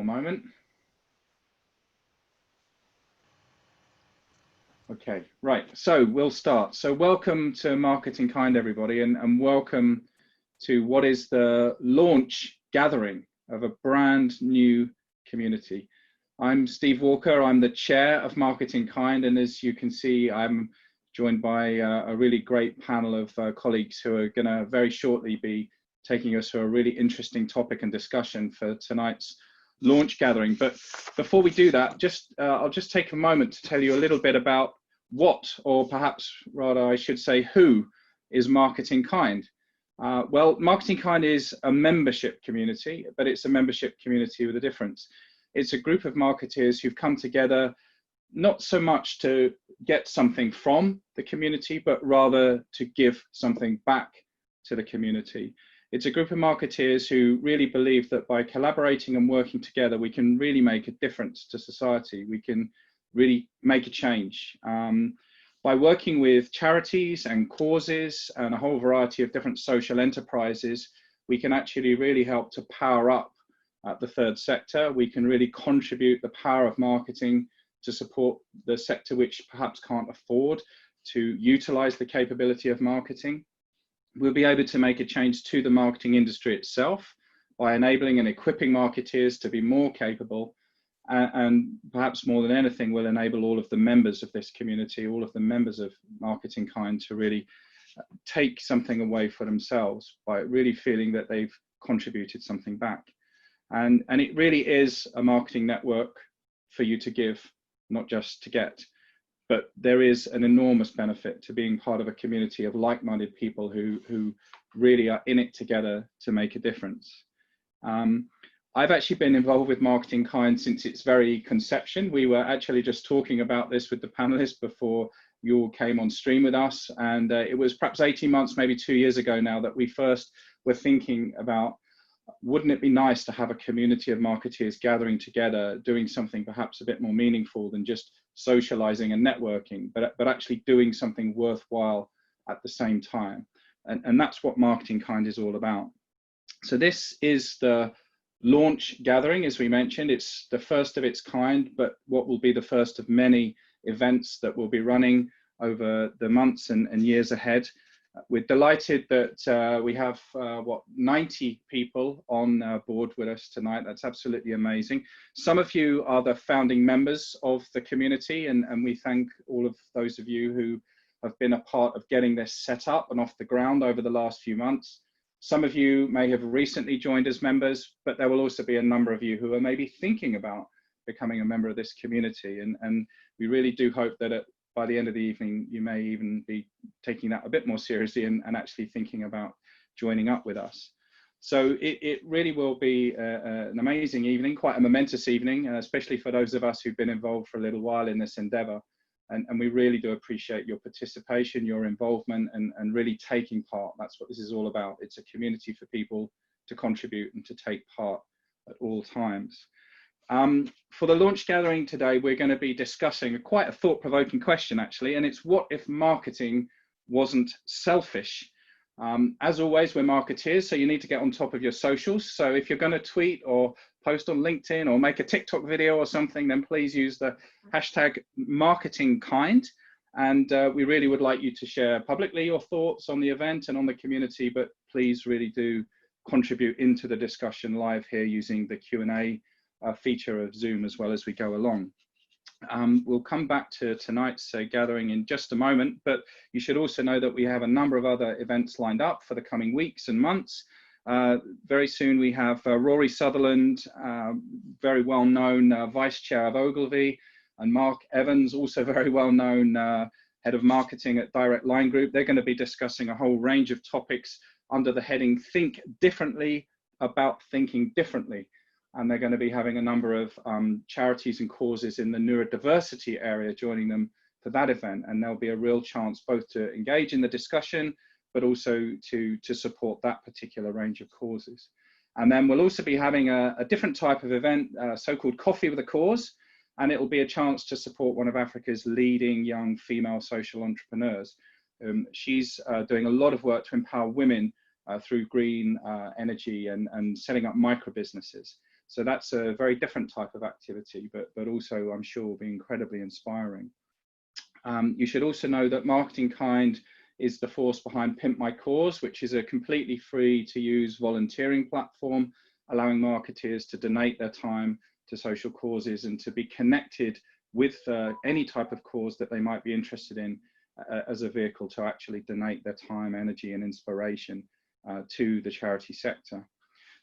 Moment. Okay, right, so we'll start. So welcome to Marketing Kind, everybody, and welcome to what is the launch gathering of a brand new community. I'm Steve Walker, I'm the chair of Marketing Kind, and as you can see, I'm joined by a really great panel of colleagues who are gonna very shortly be taking us through a really interesting topic and discussion for tonight's launch gathering. But before we do that, I'll just take a moment to tell you a little bit about what, or perhaps rather I should say who, is Marketing Kind. Well, Marketing Kind is a membership community, but it's a membership community with a difference. It's a group of marketeers who've come together not so much to get something from the community, but rather to give something back to the community. It's a group of marketeers who really believe that by collaborating and working together, we can really make a difference to society. We can really make a change. By working with charities and causes and a whole variety of different social enterprises, we can actually really help to power up the third sector. We can really contribute the power of marketing to support the sector which perhaps can't afford to utilize the capability of marketing. We'll be able to make a change to the marketing industry itself by enabling and equipping marketeers to be more capable, and perhaps more than anything, will enable all of the members of this community, all of the members of Marketing Kind, to really take something away for themselves by really feeling that they've contributed something back. And it really is a marketing network for you to give, not just to get. But there is an enormous benefit to being part of a community of like-minded people who really are in it together to make a difference. I've actually been involved with Marketing Kind since its very conception. We were actually just talking about this with the panelists before you all came on stream with us. And it was perhaps 18 months, maybe 2 years ago now, that we first were thinking about, wouldn't it be nice to have a community of marketeers gathering together, doing something perhaps a bit more meaningful than just socializing and networking, but actually doing something worthwhile at the same time. And that's what Marketing Kind is all about. So this is the launch gathering, as we mentioned. It's the first of its kind, but what will be the first of many events that will be running over the months and years ahead. We're delighted that we have 90 people on board with us tonight. That's absolutely amazing. Some of you are the founding members of the community, and we thank all of those of you who have been a part of getting this set up and off the ground over the last few months. Some of you may have recently joined as members, but there will also be a number of you who are maybe thinking about becoming a member of this community. And we really do hope that by the end of the evening, you may even be taking that a bit more seriously and actually thinking about joining up with us. So it really will be an amazing evening, quite a momentous evening, especially for those of us who've been involved for a little while in this endeavor. And we really do appreciate your participation, your involvement, and really taking part. That's what this is all about. It's a community for people to contribute and to take part at all times. For the launch gathering today, we're going to be discussing quite a thought-provoking question, actually, and it's what if marketing wasn't selfish? As always, we're marketeers, so you need to get on top of your socials. So if you're going to tweet or post on LinkedIn or make a TikTok video or something, then please use the hashtag MarketingKind. And we really would like you to share publicly your thoughts on the event and on the community, but please really do contribute into the discussion live here using the Q&A feature of Zoom as well as we go along. We'll come back to tonight's gathering in just a moment, but you should also know that we have a number of other events lined up for the coming weeks and months. Very soon we have Rory Sutherland, very well-known Vice Chair of Ogilvy, and Mark Evans, also very well-known Head of Marketing at Direct Line Group. They're going to be discussing a whole range of topics under the heading Think Differently About Thinking Differently. And they're going to be having a number of charities and causes in the neurodiversity area joining them for that event. And there'll be a real chance both to engage in the discussion, but also to support that particular range of causes. And then we'll also be having a different type of event, so-called Coffee with a Cause. And it'll be a chance to support one of Africa's leading young female social entrepreneurs. She's doing a lot of work to empower women through green energy and setting up micro businesses. So that's a very different type of activity, but also I'm sure will be incredibly inspiring. You should also know that Marketing Kind is the force behind Pimp My Cause, which is a completely free to use volunteering platform, allowing marketeers to donate their time to social causes and to be connected with any type of cause that they might be interested in as a vehicle to actually donate their time, energy, and inspiration to the charity sector.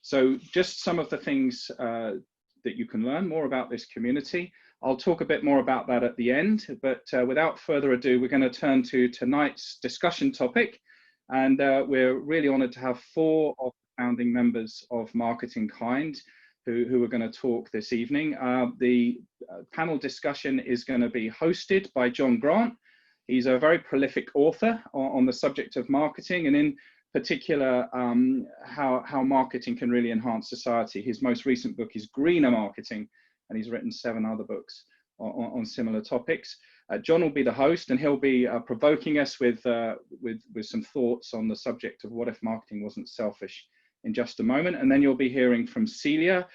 So just some of the things that you can learn more about this community. I'll talk a bit more about that at the end, but without further ado, we're going to turn to tonight's discussion topic. And we're really honored to have 4 of the founding members of Marketing Kind who are going to talk this evening. The panel discussion is going to be hosted by John Grant. He's a very prolific author on the subject of marketing, and in particular, how marketing can really enhance society. His most recent book is Greener Marketing, and he's written 7 other books on similar topics. John will be the host, and he'll be provoking us with some thoughts on the subject of what if marketing wasn't selfish in just a moment. And then you'll be hearing from Celia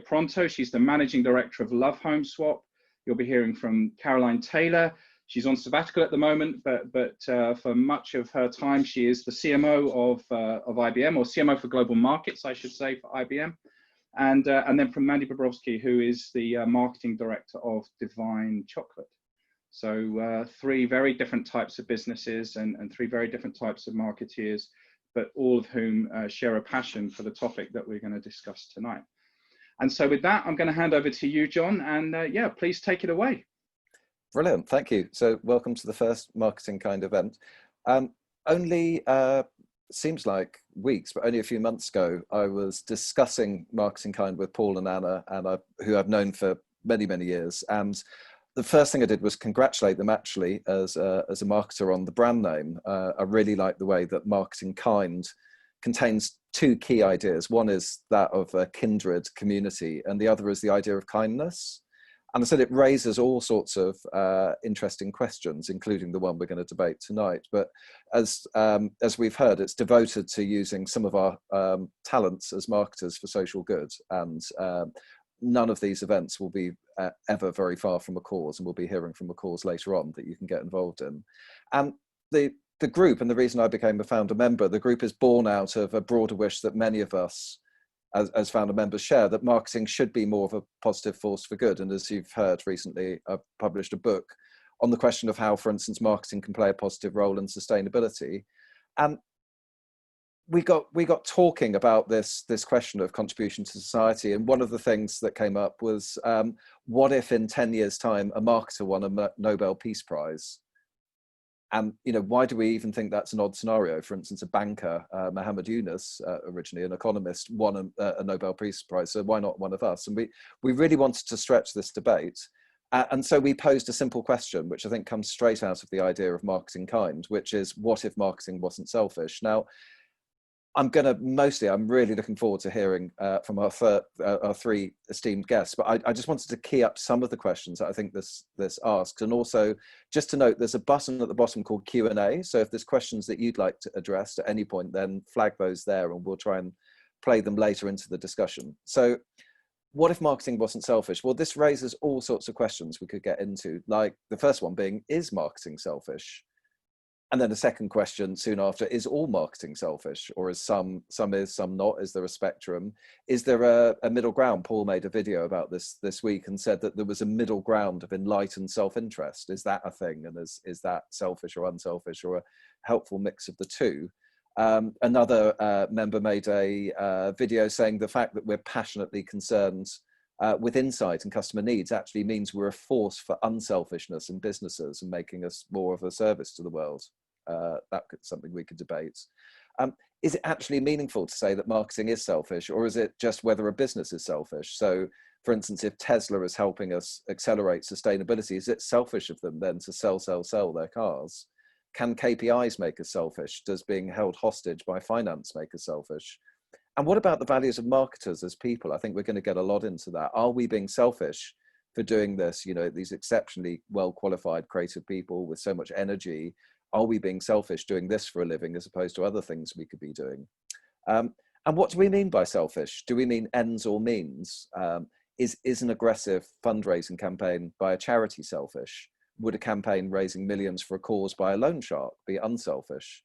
Pronto. She's the managing director of Love Home Swap. You'll be hearing from Caroline Taylor. She's on sabbatical at the moment, but for much of her time, she is the CMO of IBM, or CMO for global markets, I should say, for IBM. And then from Mandy Bobrowski, who is the marketing director of Divine Chocolate. So 3 very different types of businesses and 3 very different types of marketeers, but all of whom share a passion for the topic that we're going to discuss tonight. And so with that, I'm going to hand over to you, John, and yeah, please take it away. Brilliant, thank you. So welcome to the first Marketing Kind event. Only seems like weeks, but only a few months ago, I was discussing Marketing Kind with Paul and Anna, who I've known for many, many years. And the first thing I did was congratulate them actually as a marketer on the brand name. I really like the way that Marketing Kind contains 2 key ideas. One is that of a kindred community, and the other is the idea of kindness. And I said it raises all sorts of interesting questions, including the one we're going to debate tonight. But as we've heard, it's devoted to using some of our talents as marketers for social good. And none of these events will be ever very far from a cause, and we'll be hearing from a cause later on that you can get involved in. And the group, and the reason I became a founder member, the group is born out of a broader wish that many of us as founder members share, that marketing should be more of a positive force for good. And as you've heard recently, I've published a book on the question of how, for instance, marketing can play a positive role in sustainability. And we got talking about this question of contribution to society. And one of the things that came up was, what if in 10 years' time, a marketer won a Nobel Peace Prize? And why do we even think that's an odd scenario? For instance, a banker, Muhammad Yunus, originally an economist, won a Nobel Peace Prize. So why not one of us? And we really wanted to stretch this debate. And so we posed a simple question, which I think comes straight out of the idea of Marketing Kind, which is, what if marketing wasn't selfish? Now, I'm really looking forward to hearing from our 3 esteemed guests, but I just wanted to key up some of the questions that I think this asks. And also just to note, there's a button at the bottom called Q&A. So if there's questions that you'd like to address at any point, then flag those there and we'll try and play them later into the discussion. So what if marketing wasn't selfish? Well, this raises all sorts of questions we could get into, like the first one being, is marketing selfish? And then the second question soon after, is all marketing selfish, or is some is, some not? Is there a spectrum? Is there a middle ground? Paul made a video about this week and said that there was a middle ground of enlightened self-interest. Is that a thing? And is that selfish or unselfish, or a helpful mix of the 2? Another member made a video saying the fact that we're passionately concerned with insight and customer needs actually means we're a force for unselfishness in businesses and making us more of a service to the world. That could something we could debate. Is it actually meaningful to say that marketing is selfish, or is it just whether a business is selfish? So, for instance, if Tesla is helping us accelerate sustainability, is it selfish of them then to sell their cars? Can KPIs make us selfish? Does being held hostage by finance make us selfish? And what about the values of marketers as people? I think we're going to get a lot into that. Are we being selfish for doing this? These exceptionally well-qualified creative people with so much energy, are we being selfish doing this for a living as opposed to other things we could be doing? And what do we mean by selfish? Do we mean ends or means? Is an aggressive fundraising campaign by a charity selfish? Would a campaign raising millions for a cause by a loan shark be unselfish?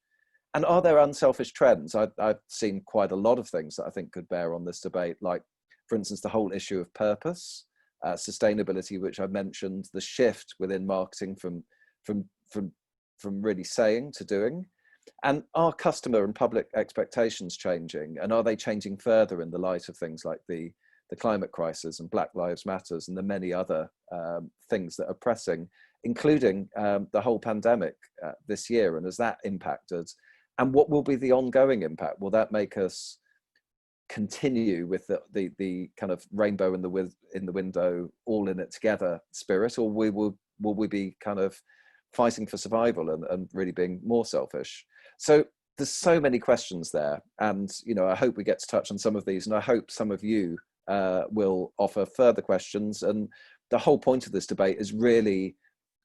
And are there unselfish trends? I've seen quite a lot of things that I think could bear on this debate, like, for instance, the whole issue of purpose, sustainability, which I mentioned, the shift within marketing from really saying to doing. And are customer and public expectations changing? And are they changing further in the light of things like the climate crisis and Black Lives Matters and the many other things that are pressing, including the whole pandemic this year? And has that impacted? And what will be the ongoing impact? Will that make us continue with the kind of rainbow in the window, all in it together spirit, or will we be kind of fighting for survival and really being more selfish? So there's so many questions there, and I hope we get to touch on some of these, and I hope some of you will offer further questions. And the whole point of this debate is really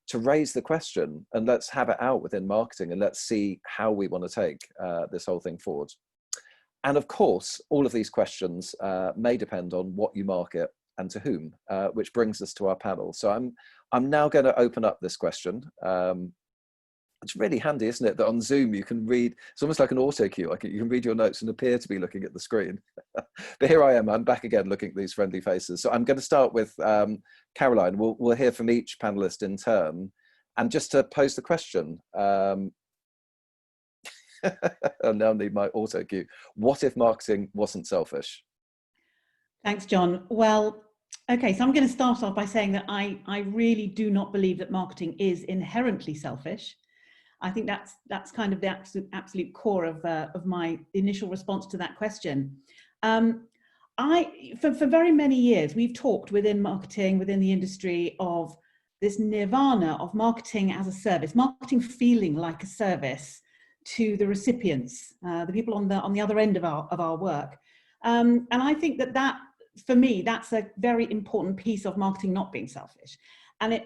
to raise the question, and let's have it out within marketing, and let's see how we want to take this whole thing forward. And of course, all of these questions may depend on what you market and to whom, which brings us to our panel. So I'm now going to open up this question. It's really handy, isn't it, that on Zoom you can read, it's almost like an auto cue, like you can read your notes and appear to be looking at the screen. But here I am, I'm back again looking at these friendly faces. So I'm going to start with Caroline. We'll hear from each panelist in turn. And just to pose the question, I now need my auto cue. What if marketing wasn't selfish? Thanks, John. Well, okay, so I'm going to start off by saying that I really do not believe that marketing is inherently selfish. I think that's kind of the absolute core of my initial response to that question. For very many years, we've talked within marketing, within the industry, of this nirvana of marketing as a service, marketing feeling like a service to the recipients, the people on the other end of our work. And I think that for me, that's a very important piece of marketing not being selfish. And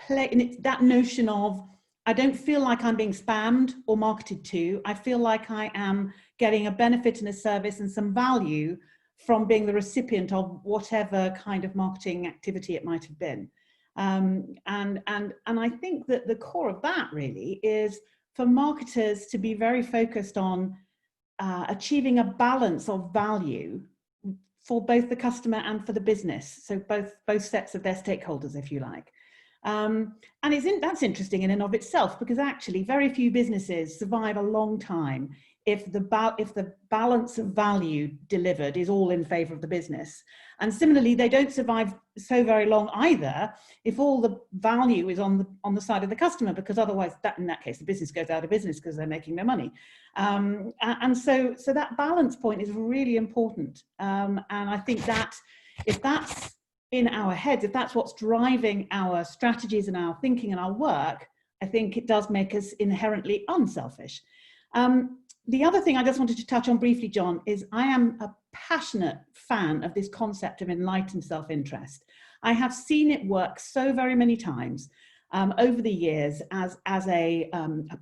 it's that notion of, I don't feel like I'm being spammed or marketed to. I feel like I am getting a benefit and a service and some value from being the recipient of whatever kind of marketing activity it might have been. And I think that the core of that really is for marketers to be very focused on achieving a balance of value for both the customer and for the business. So both sets of their stakeholders, if you like. And that's interesting in and of itself, because actually very few businesses survive a long time if the balance of value delivered is all in favor of the business. And similarly, they don't survive so very long either if all the value is on the side of the customer, because otherwise in that case the business goes out of business because they're making no money. And so that balance point is really important. And I think that if that's in our heads, if that's what's driving our strategies and our thinking and our work, I think it does make us inherently unselfish. The other thing I just wanted to touch on briefly, John, is I am a passionate fan of this concept of enlightened self-interest. I have seen it work so very many times over the years as a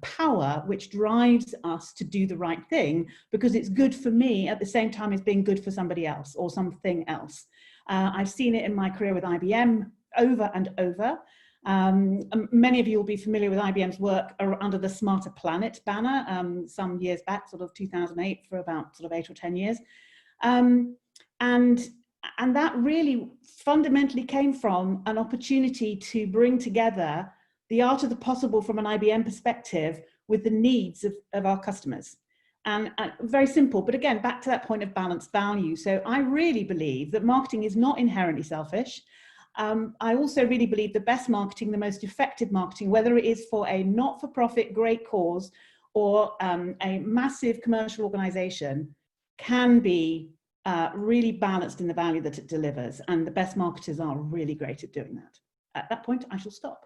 power which drives us to do the right thing because it's good for me at the same time as being good for somebody else or something else. I've seen it in my career with IBM over and over. Many of you will be familiar with IBM's work under the Smarter Planet banner some years back, sort of 2008, for about sort of 8 or 10 years. And that really fundamentally came from an opportunity to bring together the art of the possible from an IBM perspective with the needs of our customers. And very simple, but again, back to that point of balanced value. So I really believe that marketing is not inherently selfish. I also really believe the best marketing, the most effective marketing, whether it is for a not-for-profit great cause or a massive commercial organization, can be really balanced in the value that it delivers. And the best marketers are really great at doing that. At that point, I shall stop.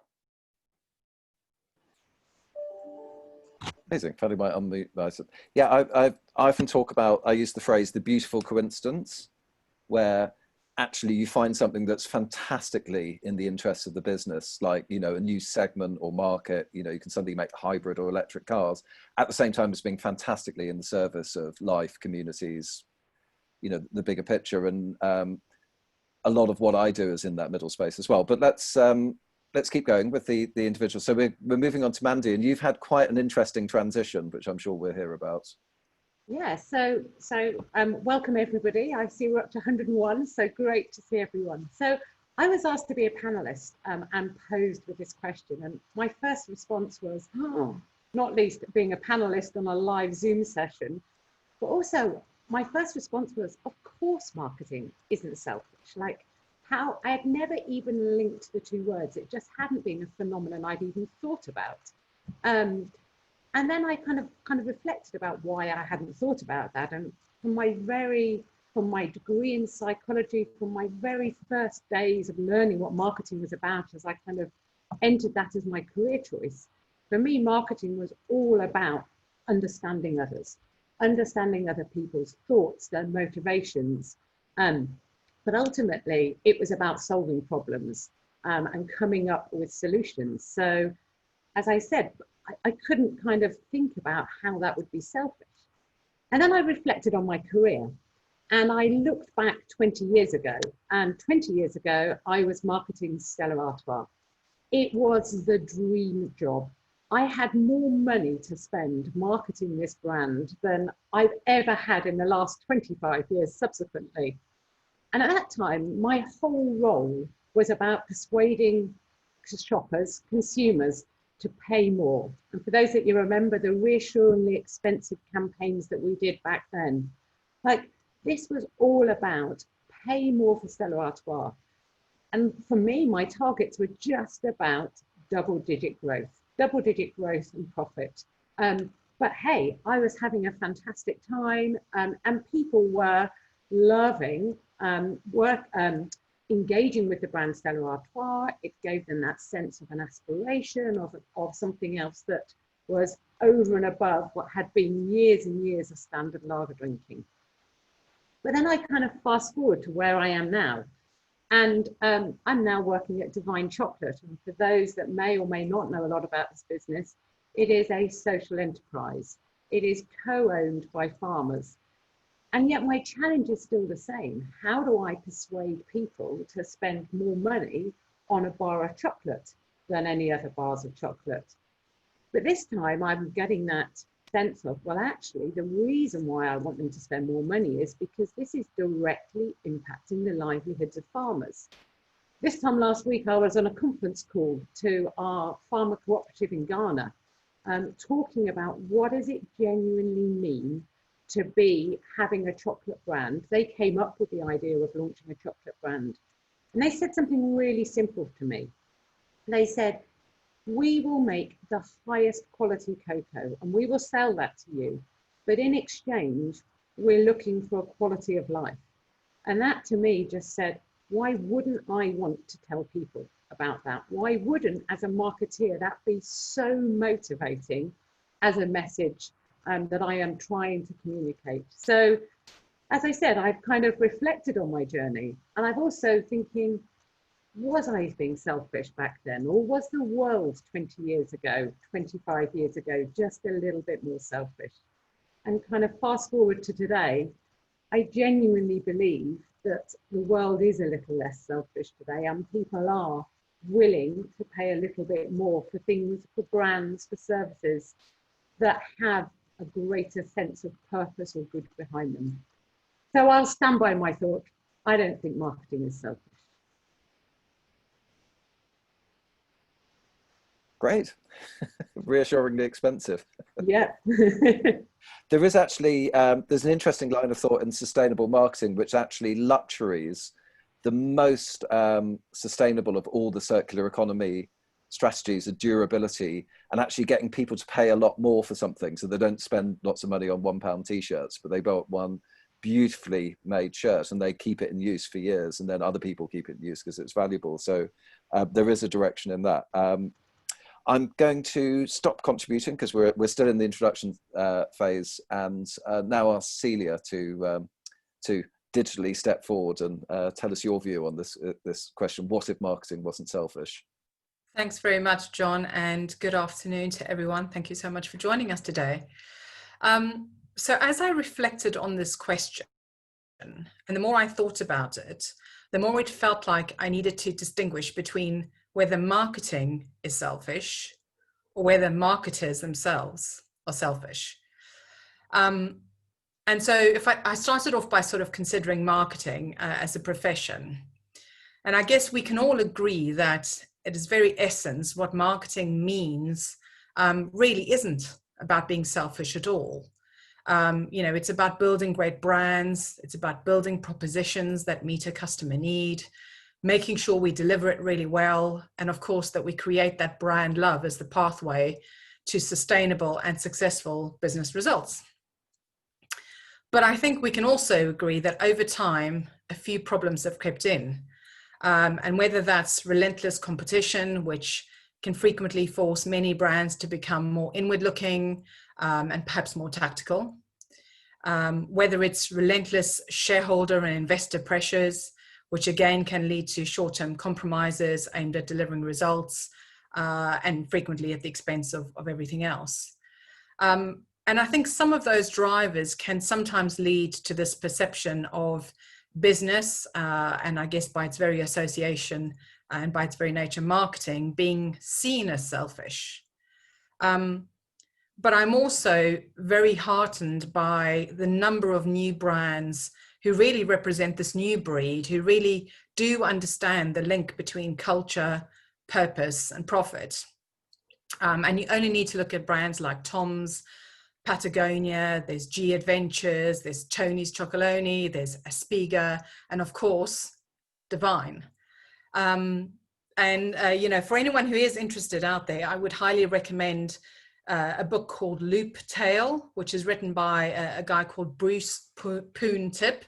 Amazing. Funny might unmute myself. Yeah, I often talk about, I use the phrase the beautiful coincidence, where actually you find something that's fantastically in the interests of the business, like, you know, a new segment or market, you know, you can suddenly make hybrid or electric cars at the same time as being fantastically in the service of life, communities, you know, the bigger picture. And a lot of what I do is in that middle space as well. But let's keep going with the individual. So we're moving on to Mandy, and you've had quite an interesting transition, which I'm sure we'll hear about. Yeah, so welcome everybody. I see we're up to 101, so great to see everyone. So I was asked to be a panelist and posed with this question, and my first response was, oh, not least being a panelist on a live Zoom session, but also my first response was, of course marketing isn't selfish. Like, how I had never even linked the two words. It just hadn't been a phenomenon I'd even thought about. And then I kind of reflected about why I hadn't thought about that. And from my degree in psychology, from my very first days of learning what marketing was about, as I kind of entered that as my career choice, for me, marketing was all about understanding others, understanding other people's thoughts, their motivations. But ultimately, it was about solving problems and coming up with solutions. So, as I said, I couldn't kind of think about how that would be selfish. And then I reflected on my career, and I looked back 20 years ago, and 20 years ago, I was marketing Stella Artois. It was the dream job. I had more money to spend marketing this brand than I've ever had in the last 25 years subsequently. And at that time, my whole role was about persuading shoppers, consumers, to pay more. And for those that you remember, the reassuringly expensive campaigns that we did back then, like, this was all about pay more for Stella Artois. And for me, my targets were just about double-digit growth and profit. But hey, I was having a fantastic time, and people were loving engaging with the brand Stella Artois. It gave them that sense of an aspiration, of something else that was over and above what had been years and years of standard lager drinking. But then I kind of fast forward to where I am now. And I'm now working at Divine Chocolate. And for those that may or may not know a lot about this business, it is a social enterprise. It is co-owned by farmers. And yet my challenge is still the same. How do I persuade people to spend more money on a bar of chocolate than any other bars of chocolate? But this time I'm getting that sense of, well, actually, the reason why I want them to spend more money is because this is directly impacting the livelihoods of farmers. This time last week, I was on a conference call to our farmer cooperative in Ghana, talking about what does it genuinely mean to be having a chocolate brand. They came up with the idea of launching a chocolate brand. And they said something really simple to me. They said, we will make the highest quality cocoa and we will sell that to you. But in exchange, we're looking for a quality of life. And that to me just said, why wouldn't I want to tell people about that? Why wouldn't, as a marketeer, that be so motivating as a message that I am trying to communicate? So, as I said, I've kind of reflected on my journey, and I've also thinking, was I being selfish back then, or was the world 20 years ago, 25 years ago, just a little bit more selfish? And kind of fast forward to today, I genuinely believe that the world is a little less selfish today, and people are willing to pay a little bit more for things, for brands, for services that have a greater sense of purpose or good behind them. So I'll stand by my thought. I don't think marketing is selfish. Great. Reassuringly expensive. Yeah. There is actually, there's an interesting line of thought in sustainable marketing, which actually luxuries, the most sustainable of all the circular economy strategies are durability, and actually getting people to pay a lot more for something, so they don't spend lots of money on £1 t-shirts, but they buy one beautifully made shirt and they keep it in use for years, and then other people keep it in use because it's valuable. So there is a direction in that. I'm going to stop contributing because we're still in the introduction phase, and now ask Celia to digitally step forward and tell us your view on this question. What if marketing wasn't selfish? Thanks very much, John, and good afternoon to everyone. Thank you so much for joining us today. So as I reflected on this question, and the more I thought about it, the more it felt like I needed to distinguish between whether marketing is selfish or whether marketers themselves are selfish. And so if I started off by sort of considering marketing as a profession, and I guess we can all agree that at its very essence, what marketing means really isn't about being selfish at all. It's about building great brands. It's about building propositions that meet a customer need, making sure we deliver it really well. And of course, that we create that brand love as the pathway to sustainable and successful business results. But I think we can also agree that over time, a few problems have crept in. And whether that's relentless competition, which can frequently force many brands to become more inward looking and perhaps more tactical, whether it's relentless shareholder and investor pressures, which again can lead to short-term compromises aimed at delivering results and frequently at the expense of everything else. And I think some of those drivers can sometimes lead to this perception of business, and I guess by its very association and by its very nature, marketing, being seen as selfish. But I'm also very heartened by the number of new brands who really represent this new breed, who really do understand the link between culture, purpose, and profit. And you only need to look at brands like Tom's, Patagonia, there's G Adventures, there's Tony's Chocolonely, there's Aspiga, and of course, Divine. For anyone who is interested out there, I would highly recommend a book called Loop Tale, which is written by a guy called Bruce Poon-Tip.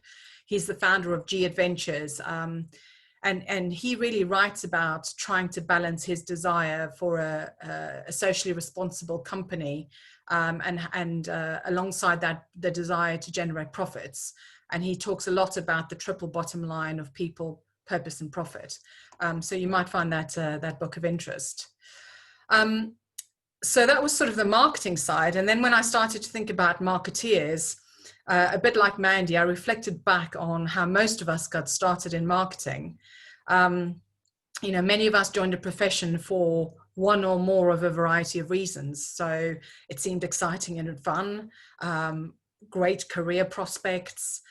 He's the founder of G Adventures. And he really writes about trying to balance his desire for a socially responsible company and alongside that, the desire to generate profits. And he talks a lot about the triple bottom line of people, purpose, and profit. So you might find that book of interest. So that was sort of the marketing side. And then when I started to think about marketeers, a bit like Mandy, I reflected back on how most of us got started in marketing. Many of us joined a profession for one or more of a variety of reasons. So it seemed exciting and fun, great career prospects.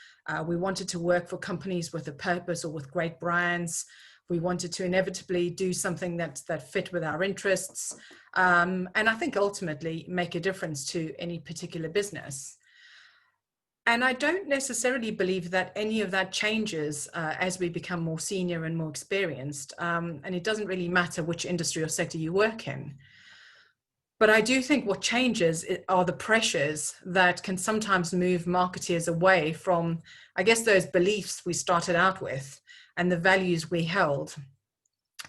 We wanted to work for companies with a purpose or with great brands. We wanted to inevitably do something that fit with our interests. And I think ultimately make a difference to any particular business. And I don't necessarily believe that any of that changes as we become more senior and more experienced. And it doesn't really matter which industry or sector you work in. But I do think what changes are the pressures that can sometimes move marketeers away from, I guess, those beliefs we started out with and the values we held.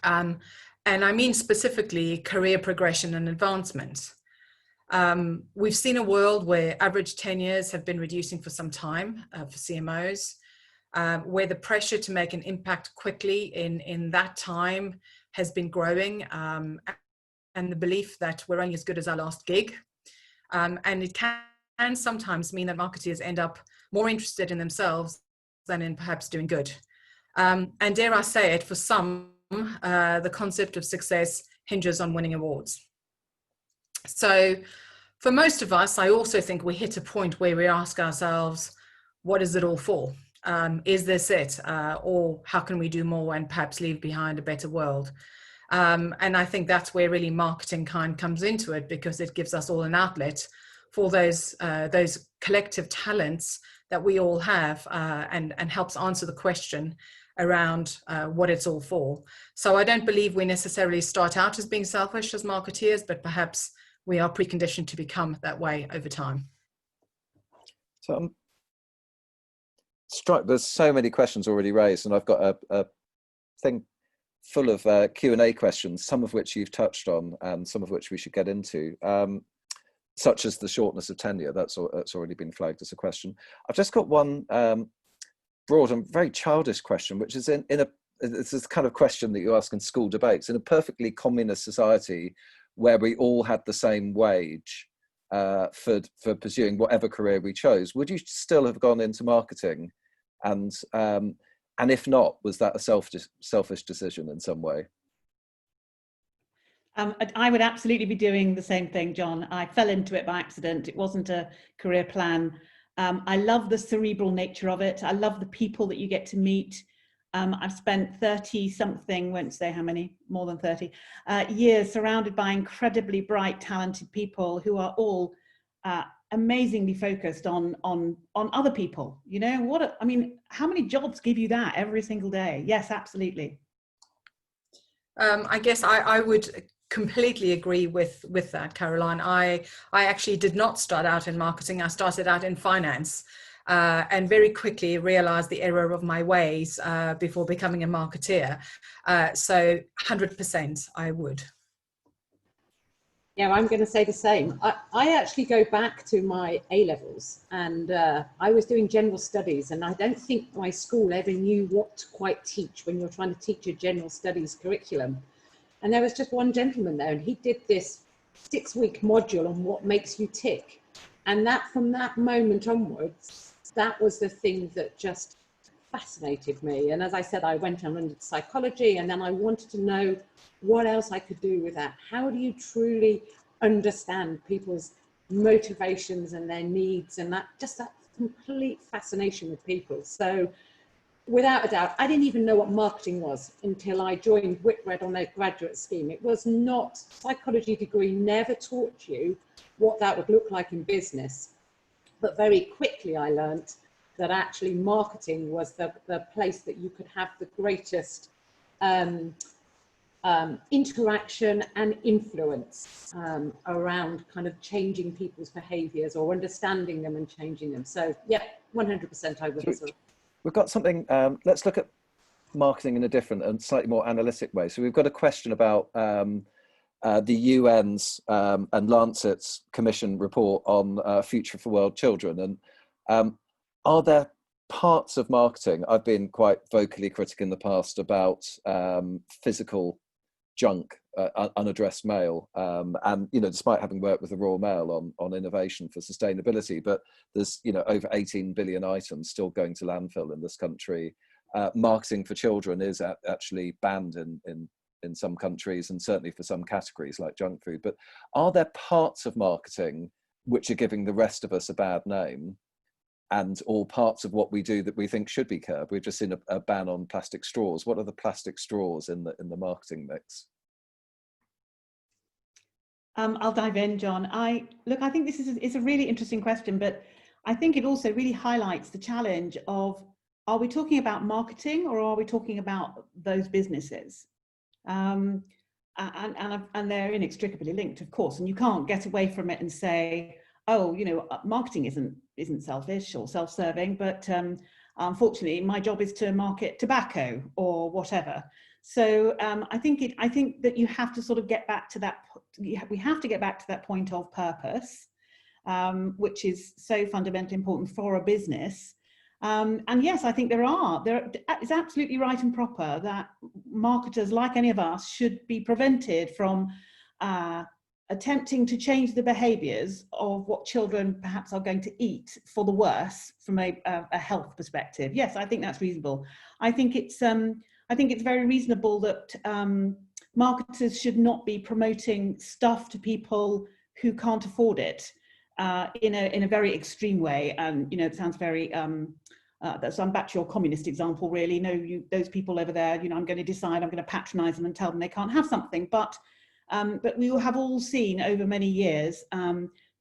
And I mean specifically career progression and advancement. We've seen a world where average tenures have been reducing for some time for CMOs, where the pressure to make an impact quickly in that time has been growing, and the belief that we're only as good as our last gig. And it can sometimes mean that marketers end up more interested in themselves than in perhaps doing good. And dare I say it, for some, the concept of success hinges on winning awards. So for most of us, I also think we hit a point where we ask ourselves, what is it all for? Is this it? Or how can we do more and perhaps leave behind a better world? And I think that's where really MarketingKind comes into it, because it gives us all an outlet for those collective talents that we all have, and helps answer the question around what it's all for. So I don't believe we necessarily start out as being selfish as marketeers, but perhaps we are preconditioned to become that way over time. So I'm struck, there's so many questions already raised, and I've got a thing full of Q&A questions, some of which you've touched on and some of which we should get into, such as the shortness of tenure. That's already been flagged as a question. I've just got one broad and very childish question, which is it's the kind of question that you ask in school debates. In a perfectly communist society where we all had the same wage for pursuing whatever career we chose, would you still have gone into marketing? And if not, was that a selfish decision in some way? I would absolutely be doing the same thing, John. I fell into it by accident. It wasn't a career plan. I love the cerebral nature of it. I love the people that you get to meet. I've spent 30 something, won't say how many, more than 30 years surrounded by incredibly bright, talented people who are all amazingly focused on other people. You know, I mean, how many jobs give you that every single day? Yes, absolutely. I guess I would completely agree with that, Caroline. I actually did not start out in marketing. I started out in finance and very quickly realized the error of my ways before becoming a marketeer. So 100% I would. Yeah, I'm going to say the same. I actually go back to my A-levels, and I was doing general studies, and I don't think my school ever knew what to quite teach when you're trying to teach a general studies curriculum. And there was just one gentleman there, and he did this 6-week module on what makes you tick. And that, from that moment onwards, that was the thing that just fascinated me. And as I said, I went and into psychology, and then I wanted to know what else I could do with that. How do you truly understand people's motivations and their needs, and that complete fascination with people. So without a doubt, I didn't even know what marketing was until I joined Whitbread on their graduate scheme. It was not, psychology degree never taught you what that would look like in business. But very quickly I learned that actually marketing was the place that you could have the greatest interaction and influence around kind of changing people's behaviors or understanding them and changing them. So yeah, 100% I would as well. We've got something, let's look at marketing in a different and slightly more analytic way. So we've got a question about the UN's and Lancet's Commission report on Future for World Children. And are there parts of marketing, I've been quite vocally critical in the past about physical junk, unaddressed mail, and despite having worked with the Royal Mail on innovation for sustainability, but there's over 18 billion items still going to landfill in this country. Marketing for children is actually banned in some countries, and certainly for some categories like junk food. But are there parts of marketing which are giving the rest of us a bad name, and all parts of what we do that we think should be curbed? We've just seen a ban on plastic straws. What are the plastic straws in the marketing mix? I'll dive in, John. I think this is a really interesting question, but I think it also really highlights the challenge of, are we talking about marketing or are we talking about those businesses? And they're inextricably linked, of course, and you can't get away from it and say, oh, marketing isn't selfish or self-serving, but unfortunately my job is to market tobacco or whatever. So I think that you have to sort of get back to that. We have to get back to that point of purpose, which is so fundamentally important for a business. And yes, I think it's absolutely right and proper that marketers, like any of us, should be prevented from attempting to change the behaviours of what children perhaps are going to eat for the worse from a health perspective. Yes, I think that's reasonable. I think it's very reasonable that marketers should not be promoting stuff to people who can't afford it in a very extreme way. And it sounds very so I'm back to your communist example, really. No, those people over there, I'm going to decide I'm going to patronise them and tell them they can't have something. But we have all seen over many years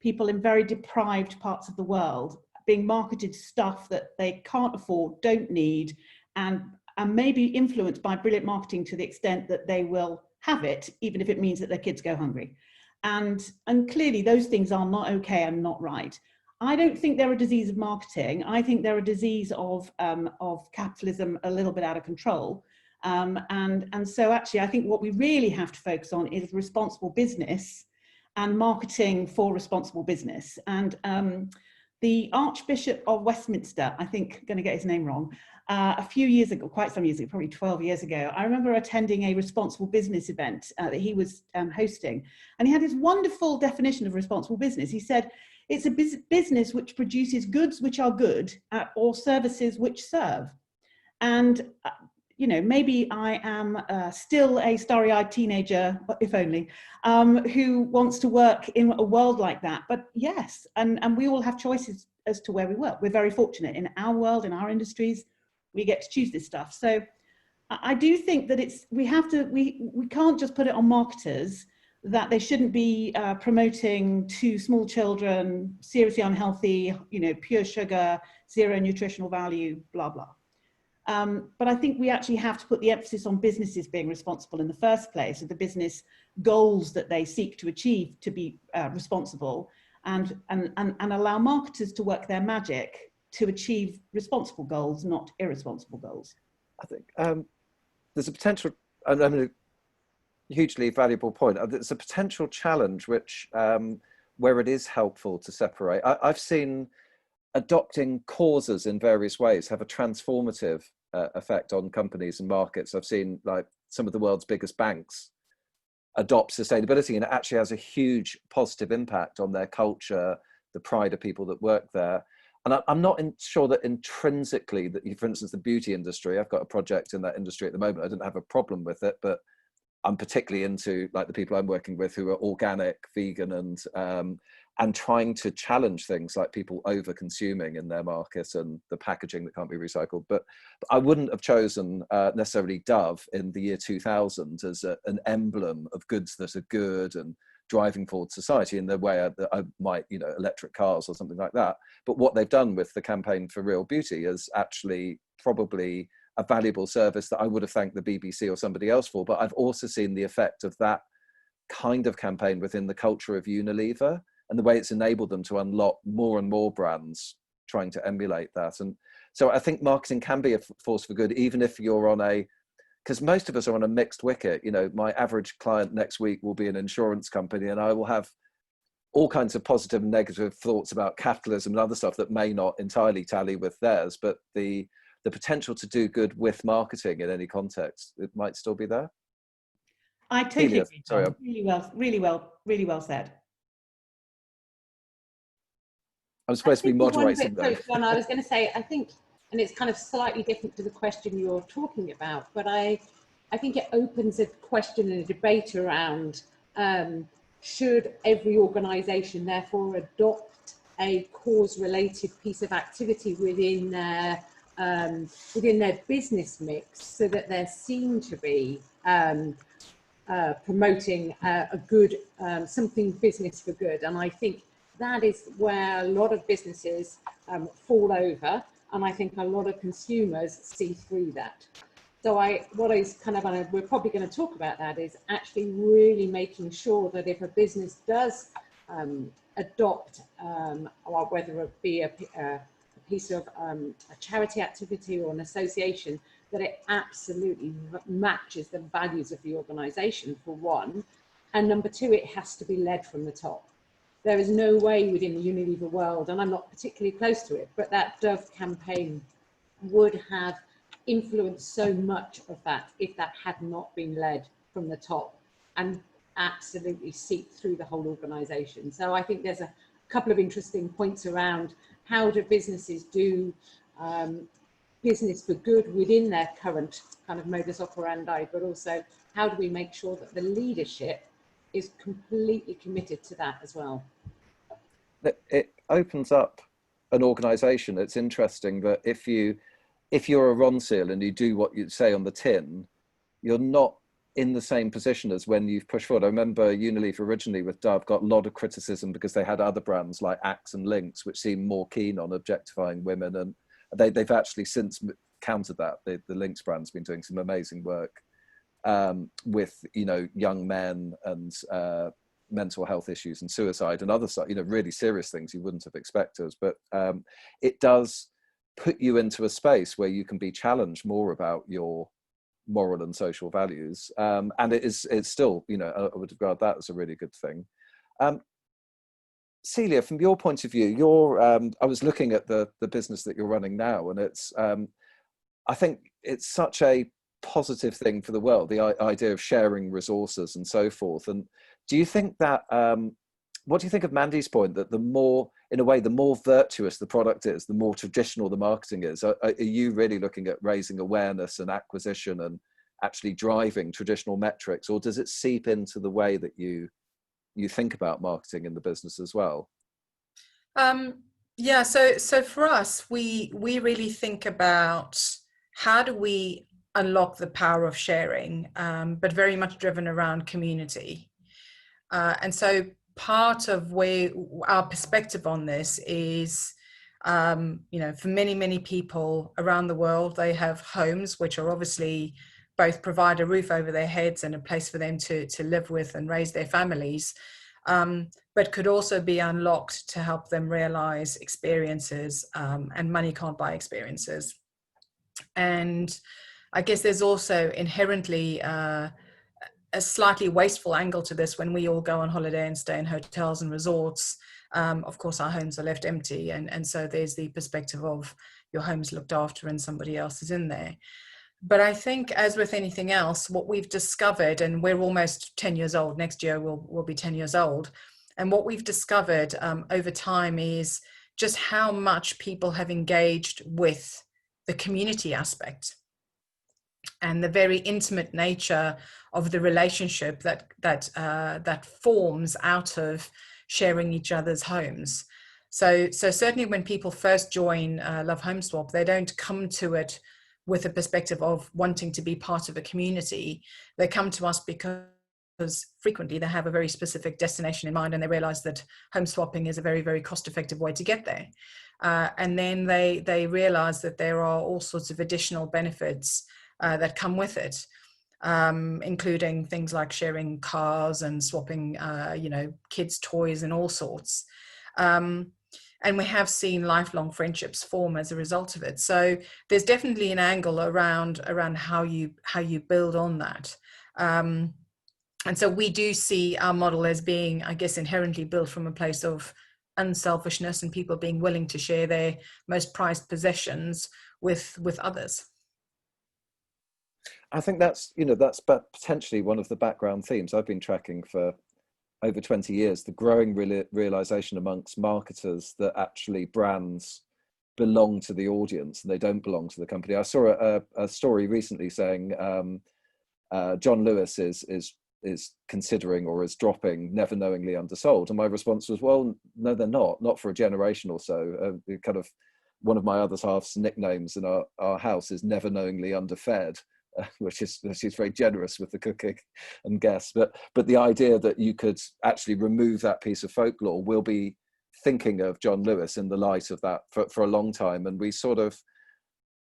people in very deprived parts of the world being marketed stuff that they can't afford, don't need, and maybe influenced by brilliant marketing to the extent that they will have it, even if it means that their kids go hungry. And clearly those things are not okay and not right. I don't think they're a disease of marketing. I think they're a disease of capitalism a little bit out of control. And so actually, I think what we really have to focus on is responsible business and marketing for responsible business. And the Archbishop of Westminster, I think, going to get his name wrong, a few years ago, quite some years ago, probably 12 years ago, I remember attending a responsible business event that he was hosting. And he had this wonderful definition of responsible business. He said, it's a business which produces goods which are good or services which serve. And you know, maybe I am still a starry-eyed teenager, if only, who wants to work in a world like that. But yes, and we all have choices as to where we work. We're very fortunate in our world, in our industries, we get to choose this stuff. So I do think that we can't just put it on marketers that they shouldn't be promoting to small children, seriously unhealthy, you know, pure sugar, zero nutritional value, blah, blah. But I think we actually have to put the emphasis on businesses being responsible in the first place, and the business goals that they seek to achieve to be responsible, and allow marketers to work their magic to achieve responsible goals, not irresponsible goals. I think there's a potential, I mean, a hugely valuable point. There's a potential challenge which, where it is helpful to separate. I've seen adopting causes in various ways have a transformative effect on companies and markets. I've seen like some of the world's biggest banks adopt sustainability, and it actually has a huge positive impact on their culture, the pride of people that work there. And I'm not sure that intrinsically that, for instance, the beauty industry, I've got a project in that industry at the moment. I didn't have a problem with it, but I'm particularly into like the people I'm working with who are organic, vegan, and trying to challenge things like people over consuming in their market and the packaging that can't be recycled. But I wouldn't have chosen necessarily Dove in the year 2000 as an emblem of goods that are good and driving forward society in the way I might, you know, electric cars or something like that. But what they've done with the campaign for Real Beauty is actually probably a valuable service that I would have thanked the BBC or somebody else for. But I've also seen the effect of that kind of campaign within the culture of Unilever and the way it's enabled them to unlock more and more brands trying to emulate that. And so I think marketing can be a force for good, even if you're on because most of us are on a mixed wicket. You know, my average client next week will be an insurance company, and I will have all kinds of positive and negative thoughts about capitalism and other stuff that may not entirely tally with theirs, but the potential to do good with marketing in any context, it might still be there. I totally agree. Sorry, really well said. I'm supposed to be moderating though. John, I was going to say, I think, and it's kind of slightly different to the question you're talking about, but I think it opens a question and a debate around should every organisation therefore adopt a cause-related piece of activity within their business mix, so that they're seen to be promoting a good something business for good. And I think that is where a lot of businesses fall over, and I think a lot of consumers see through that. So we're probably going to talk about that, is actually really making sure that if a business does adopt, or whether it be a piece of a charity activity or an association, that it absolutely matches the values of the organisation, for one, and number two, it has to be led from the top. There is no way within the Unilever world, and I'm not particularly close to it, but that Dove campaign would have influenced so much of that if that had not been led from the top and absolutely seeped through the whole organisation. So I think there's a couple of interesting points around how do businesses do business for good within their current kind of modus operandi, but also how do we make sure that the leadership is completely committed to that as well. It opens up an organisation. It's interesting that if you're a Ronseal and you do what you say on the tin, you're not in the same position as when you've pushed forward. I remember Unilever originally with Dove got a lot of criticism because they had other brands like Axe and Lynx, which seemed more keen on objectifying women, and they've actually since countered that. The Lynx brand's been doing some amazing work with, you know, young men and mental health issues and suicide and other stuff, you know, really serious things you wouldn't have expected. But it does put you into a space where you can be challenged more about your moral and social values, and it's still, you know, I would regard that as a really good thing. Celia, from your point of view, I was looking at the business that you're running now, and I think it's such a positive thing for the world, the idea of sharing resources and so forth. And do you think that, what do you think of Mandy's point that the more virtuous the product is, the more traditional the marketing is? Are you really looking at raising awareness and acquisition and actually driving traditional metrics, or does it seep into the way that you think about marketing in the business as well? Yeah, so for us, we really think about how do we unlock the power of sharing, but very much driven around community. And so part of where our perspective on this is, for many people around the world, they have homes which are obviously both provide a roof over their heads and a place for them to live with and raise their families, but could also be unlocked to help them realize experiences, and money can't buy experiences. And I guess there's also inherently a slightly wasteful angle to this when we all go on holiday and stay in hotels and resorts. Of course, our homes are left empty. And so there's the perspective of your home's looked after and somebody else is in there. But I think, as with anything else, what we've discovered, and we're almost 10 years old, next year we'll be 10 years old. And what we've discovered over time is just how much people have engaged with the community aspect and the very intimate nature of the relationship that forms out of sharing each other's homes. So certainly when people first join Love Home Swap, they don't come to it with a perspective of wanting to be part of a community. They come to us because frequently they have a very specific destination in mind, and they realize that home swapping is a very, very cost-effective way to get there. And then they realize that there are all sorts of additional benefits that come with it, including things like sharing cars and swapping, kids' toys and all sorts. And we have seen lifelong friendships form as a result of it. So there's definitely an angle around how you build on that. And so we do see our model as being, I guess, inherently built from a place of unselfishness and people being willing to share their most prized possessions with others. I think that's potentially one of the background themes I've been tracking for over 20 years, the growing realization amongst marketers that actually brands belong to the audience and they don't belong to the company. I saw a story recently saying John Lewis is considering or is dropping Never Knowingly Undersold, and my response was, well, no, they're not for a generation or so. Kind of one of my other half's nicknames in our house is Never Knowingly Underfed. Which is very generous with the cooking and guests, but the idea that you could actually remove that piece of folklore, will be thinking of John Lewis in the light of that for a long time. And we sort of,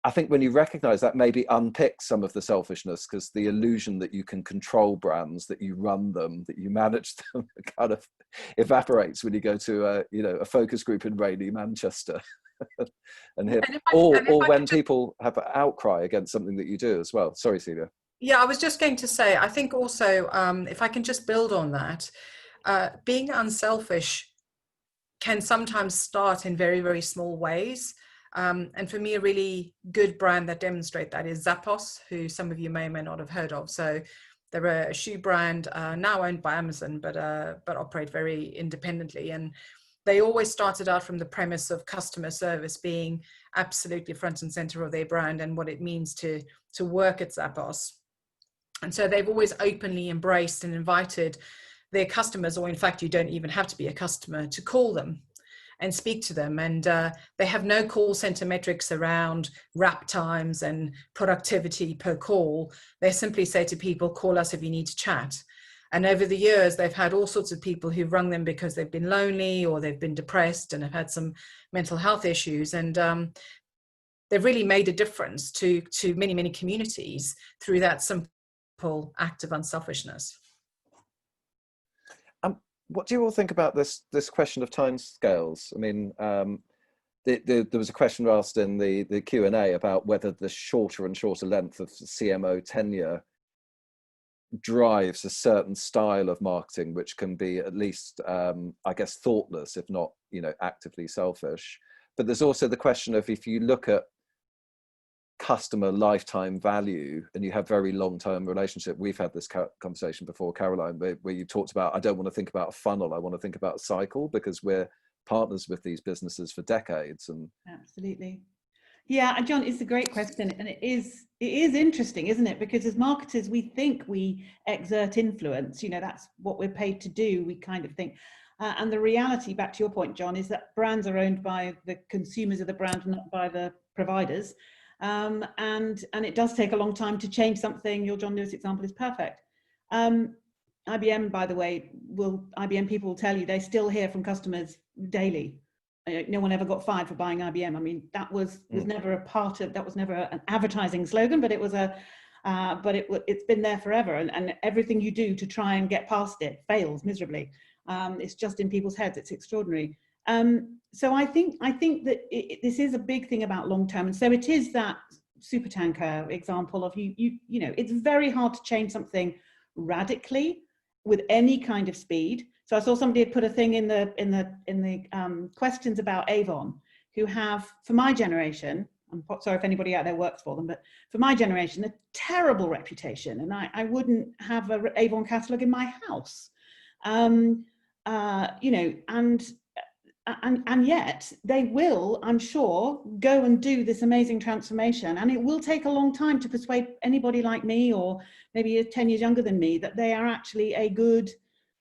I think when you recognize that, maybe unpick some of the selfishness, because the illusion that you can control brands, that you run them, that you manage them, kind of evaporates when you go to a focus group in rainy Manchester. When people have an outcry against something that you do as well. Sorry, Celia. Yeah, I was just going to say, I think also, if I can just build on that, being unselfish can sometimes start in very, very small ways. And for me, a really good brand that demonstrate that is Zappos, who some of you may or may not have heard of. So they're a shoe brand now owned by Amazon, but operate very independently. And they always started out from the premise of customer service being absolutely front and center of their brand and what it means to work at Zappos. And so they've always openly embraced and invited their customers, or in fact, you don't even have to be a customer, to call them and speak to them. And they have no call center metrics around wrap times and productivity per call. They simply say to people, call us if you need to chat. And over the years, they've had all sorts of people who've rung them because they've been lonely or they've been depressed and have had some mental health issues. And they've really made a difference to many, many communities through that simple act of unselfishness. What do you all think about this question of timescales? I mean, there was a question asked in the Q&A about whether the shorter and shorter length of CMO tenure drives a certain style of marketing, which can be at least, I guess, thoughtless, if not, actively selfish. But there's also the question of, if you look at customer lifetime value and you have very long-term relationship, we've had this conversation before, Caroline, where you talked about, I don't want to think about a funnel, I want to think about a cycle, because we're partners with these businesses for decades. And absolutely. Yeah, and John, it's a great question, and it is interesting, isn't it? Because as marketers, we think we exert influence. That's what we're paid to do. We kind of think, and the reality, back to your point, John, is that brands are owned by the consumers of the brand, not by the providers. And it does take a long time to change something. Your John Lewis example is perfect. IBM, by the way, IBM people will tell you they still hear from customers daily. No one ever got fired for buying IBM. I mean, that was never a part of, that was never an advertising slogan, but it was it's been there forever. And everything you do to try and get past it fails miserably. It's just in people's heads. It's extraordinary. So I think that this is a big thing about long term. And so it is that supertanker example of it's very hard to change something radically with any kind of speed. So I saw somebody had put a thing in the questions about Avon, who have, for my generation, I'm sorry if anybody out there works for them, but for my generation, a terrible reputation. And I wouldn't have an Avon catalogue in my house. And yet they will, I'm sure, go and do this amazing transformation. And it will take a long time to persuade anybody like me, or maybe 10 years younger than me, that they are actually a good,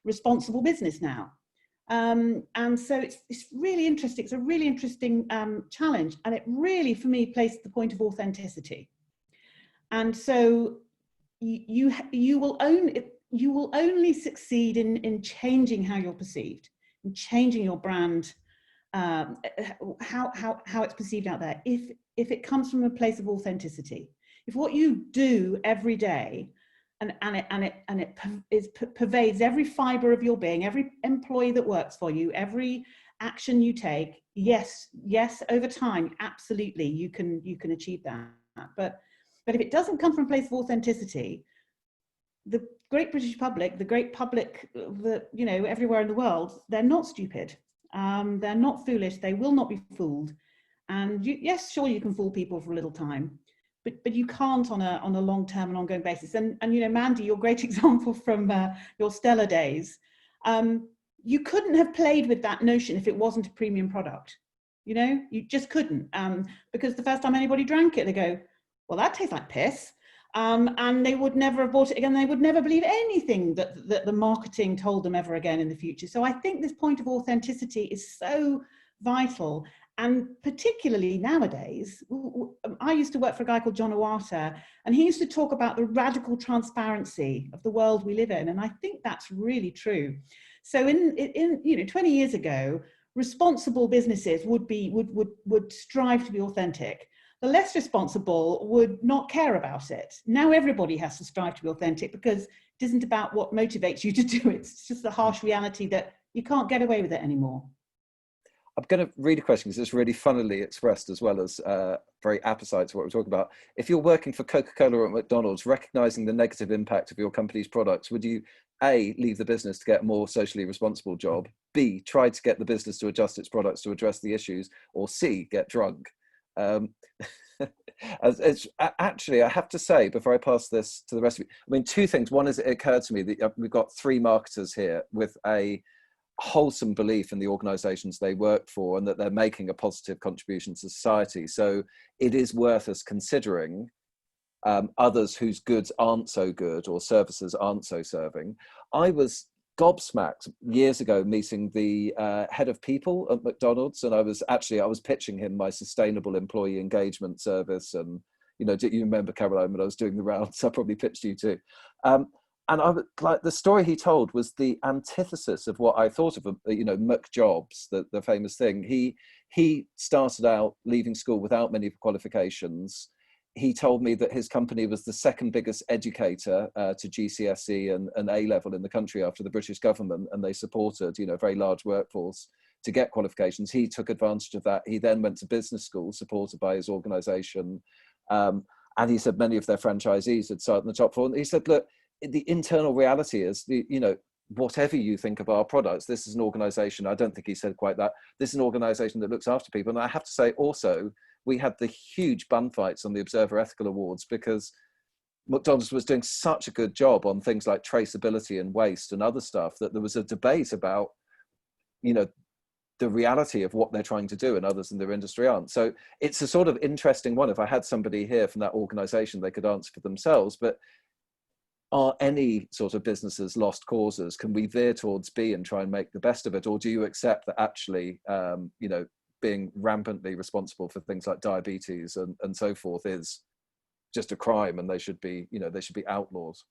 responsible business now. And so it's really interesting. It's a really interesting challenge. And it really, for me, places the point of authenticity. And so you will only succeed in changing how you're perceived, and changing your brand, how it's perceived out there, if it comes from a place of authenticity. If what you do every day and it pervades every fiber of your being, every employee that works for you, every action you take, yes, over time, absolutely, you can achieve that. But if it doesn't come from a place of authenticity, the great British public, the great public, everywhere in the world, they're not stupid. They're not foolish. They will not be fooled. And yes, sure, you can fool people for a little time, but you can't on a long-term and ongoing basis. And Mandy, your great example from your Stella days, you couldn't have played with that notion if it wasn't a premium product. You just couldn't, because the first time anybody drank it, they go, well, that tastes like piss. And they would never have bought it again. They would never believe anything that the marketing told them ever again in the future. So I think this point of authenticity is so vital. And particularly nowadays, I used to work for a guy called John Iwata, and he used to talk about the radical transparency of the world we live in. And I think that's really true. So in 20 years ago, responsible businesses would strive to be authentic. The less responsible would not care about it. Now everybody has to strive to be authentic, because it isn't about what motivates you to do it. It's just the harsh reality that you can't get away with it anymore. I'm going to read a question because it's really funnily expressed, as well as very apposite to what we're talking about. If you're working for Coca-Cola or McDonald's, recognizing the negative impact of your company's products, would you A, leave the business to get a more socially responsible job, B, try to get the business to adjust its products to address the issues, or C, get drunk? It's actually, I have to say, before I pass this to the rest of you, I mean, two things. One is, it occurred to me that we've got three marketers here with a wholesome belief in the organizations they work for, and that they're making a positive contribution to society. So it is worth us considering others whose goods aren't so good, or services aren't so serving. I was gobsmacked years ago meeting the head of people at McDonald's, and I was pitching him my sustainable employee engagement service. And do you remember, Caroline, when I was doing the rounds? I probably pitched you too. And I was like, the story he told was the antithesis of what I thought of, McJobs, the famous thing. He started out leaving school without many qualifications. He told me that his company was the second biggest educator to GCSE and A-level in the country after the British government, and they supported, a very large workforce to get qualifications. He took advantage of that. He then went to business school, supported by his organisation. And he said many of their franchisees had started in the top floor. And he said, look, the internal reality is, whatever you think of our products, this is an organization, I don't think he said quite that, this is an organization that looks after people. And I have to say also, we had the huge bun fights on the Observer Ethical Awards because McDonald's was doing such a good job on things like traceability and waste and other stuff that there was a debate about, the reality of what they're trying to do and others in their industry aren't. So it's a sort of interesting one. If I had somebody here from that organization, they could answer for themselves. But are any sort of businesses lost causes? Can we veer towards B and try and make the best of it? Or do you accept that actually, being rampantly responsible for things like diabetes and so forth is just a crime and they should be outlaws?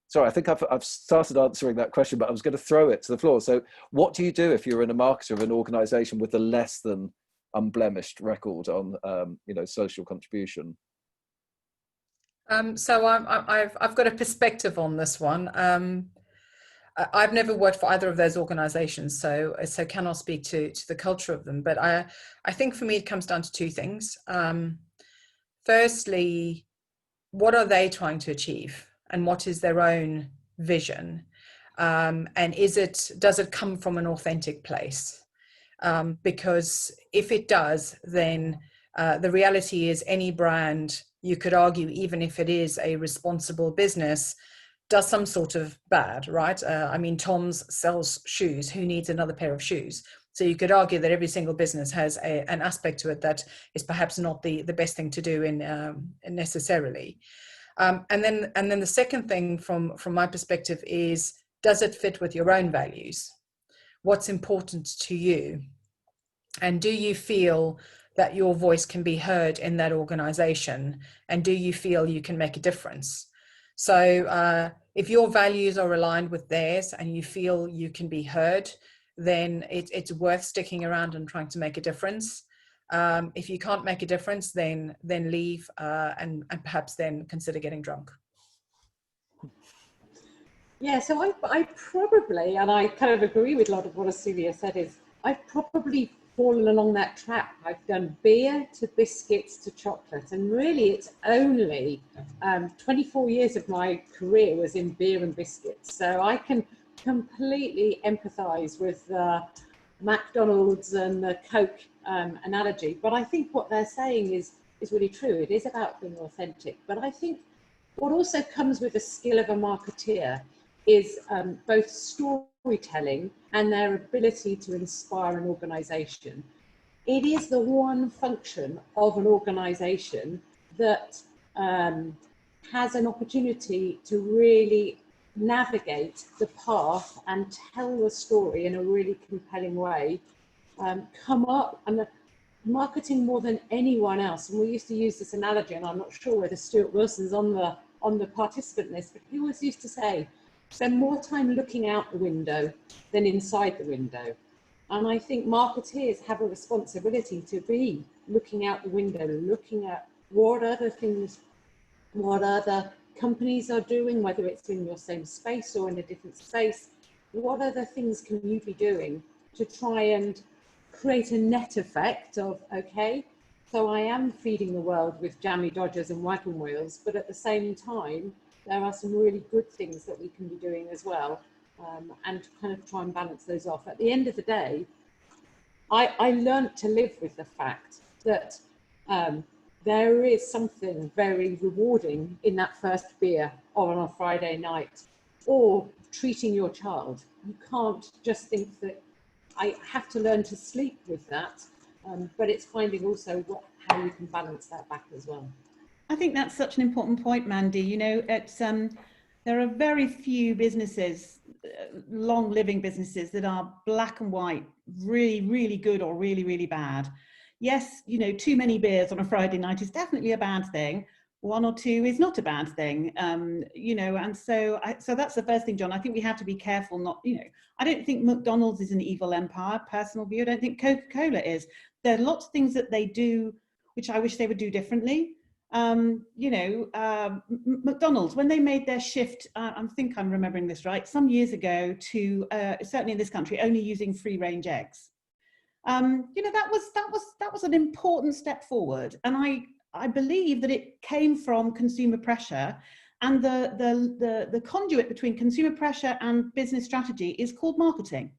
Sorry, I think I've started answering that question, but I was going to throw it to the floor. So what do you do if you're in a marketer of an organization with a less than unblemished record on, social contribution? So I've got a perspective on this one. I've never worked for either of those organizations, so cannot speak to the culture of them. But I think for me, it comes down to two things. Firstly, what are they trying to achieve? And what is their own vision? And does it come from an authentic place? Because if it does, then the reality is any brand, you could argue, even if it is a responsible business, does some sort of bad, right? Tom's sells shoes. Who needs another pair of shoes? So you could argue that every single business has an aspect to it that is perhaps not the best thing to do necessarily. And then the second thing from my perspective is, does it fit with your own values? What's important to you? And do you feel that your voice can be heard in that organization? And do you feel you can make a difference? So if your values are aligned with theirs and you feel you can be heard, then it's worth sticking around and trying to make a difference. If you can't make a difference, then leave and perhaps then consider getting drunk. Yeah, so I probably, and I kind of agree with a lot of what Celia said, is I've probably fallen along that trap. I've done beer to biscuits to chocolate, and really it's only 24 years of my career was in beer and biscuits. So I can completely empathize with McDonald's and the Coke analogy, but I think what they're saying is really true. It is about being authentic, but I think what also comes with the skill of a marketeer is both storytelling and their ability to inspire an organization. It is the one function of an organization that has an opportunity to really navigate the path and tell the story in a really compelling way. Come up and marketing more than anyone else. And we used to use this analogy, and I'm not sure whether Stuart Wilson's on the participant list, but he always used to say, spend more time looking out the window than inside the window. And I think marketeers have a responsibility to be looking out the window, looking at what other things, what other companies are doing, whether it's in your same space or in a different space. What other things can you be doing to try and create a net effect of, okay, so I am feeding the world with jammy Dodgers and wagon wheels, but at the same time, there are some really good things that we can be doing as well, and kind of try and balance those off. At the end of the day, I learned to live with the fact that there is something very rewarding in that first beer on a Friday night, or treating your child. You can't just think that I have to learn to sleep with that, but it's finding also how you can balance that back as well. I think that's such an important point, Mandy. You know, it's there are very few businesses, long living businesses, that are black and white, really, really good or really, really bad. Yes, you know, too many beers on a Friday night is definitely a bad thing. One or two is not a bad thing, you know, and so that's the first thing, John. I think we have to be careful not, you know, I don't think McDonald's is an evil empire, personal view. I don't think Coca-Cola is. There are lots of things that they do which I wish they would do differently. You know, McDonald's, when they made their shift, I think I'm remembering this right, some years ago, to certainly in this country, only using free range eggs. You know, that was an important step forward, and I believe that it came from consumer pressure, And the conduit between consumer pressure and business strategy is called marketing.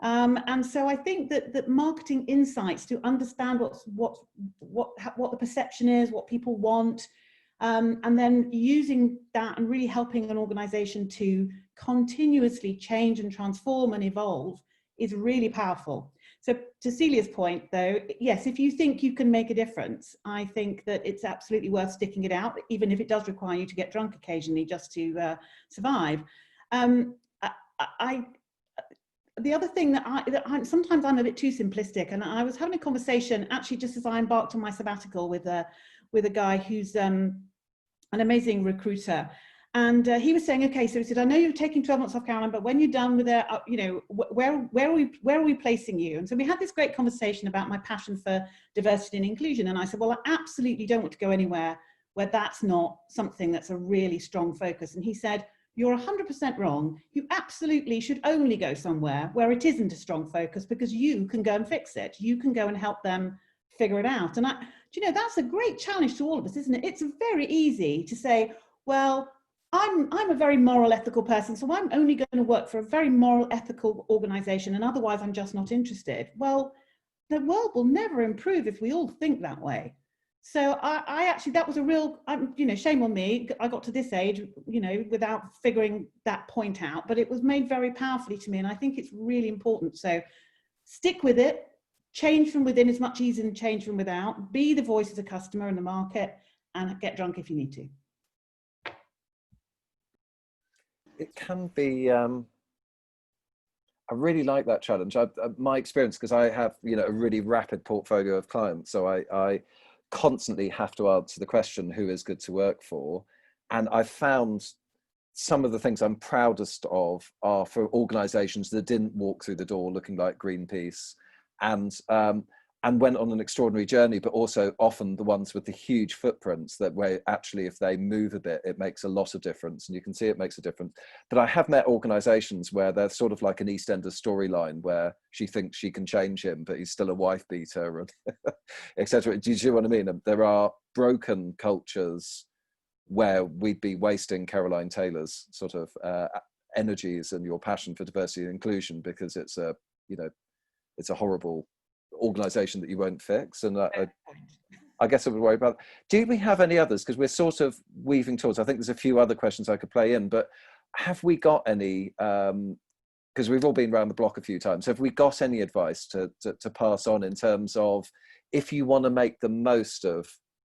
And so I think that marketing insights to understand what the perception is, what people want, and then using that and really helping an organization to continuously change and transform and evolve is really powerful. So to Celia's point though, yes, if you think you can make a difference, I think that it's absolutely worth sticking it out, even if it does require you to get drunk occasionally just to survive. The other thing that sometimes I'm a bit too simplistic, and I was having a conversation actually just as I embarked on my sabbatical with a guy who's an amazing recruiter, and he was saying, okay, so he said, I know you're taking 12 months off, Caroline, but when you're done with it, you know, where are we placing you? And so we had this great conversation about my passion for diversity and inclusion, and I said, well, I absolutely don't want to go anywhere where that's not something that's a really strong focus. And he said, you're 100% wrong. You absolutely should only go somewhere where it isn't a strong focus, because you can go and fix it. You can go and help them figure it out. And do you know, that's a great challenge to all of us, isn't it? It's very easy to say, well, I'm a very moral, ethical person, so I'm only going to work for a very moral, ethical organization, and otherwise I'm just not interested. Well, the world will never improve if we all think that way. So I actually, that was a real, you know, shame on me. I got to this age, you know, without figuring that point out, but it was made very powerfully to me. And I think it's really important. So stick with it, change from within is much easier than change from without. Be the voice of the customer in the market, and get drunk if you need to. It can be, I really like that challenge. My experience, because I have, you know, a really rapid portfolio of clients, so I constantly have to answer the question, who is good to work for? And I've found some of the things I'm proudest of are for organizations that didn't walk through the door looking like Greenpeace and went on an extraordinary journey, but also often the ones with the huge footprints that where actually if they move a bit, it makes a lot of difference, and you can see it makes a difference. But I have met organizations where they're sort of like an EastEnders storyline where she thinks she can change him, but he's still a wife beater, and etc. Do you see what I mean? And there are broken cultures where we'd be wasting Caroline Taylor's sort of energies and your passion for diversity and inclusion because it's a, you know, it's a horrible organization that you won't fix. And I guess I would worry about. Do we have any others? Because we're sort of weaving towards, I think there's a few other questions I could play in, but have we got any, because we've all been around the block a few times, have we got any advice to pass on in terms of if you want to make the most of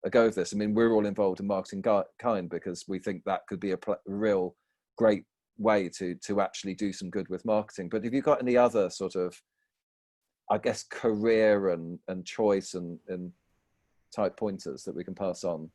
a go of this? I mean, we're all involved in Marketing Kind because we think that could be a real great way to actually do some good with marketing. But have you got any other sort of, I guess, career and choice and type pointers that we can pass on?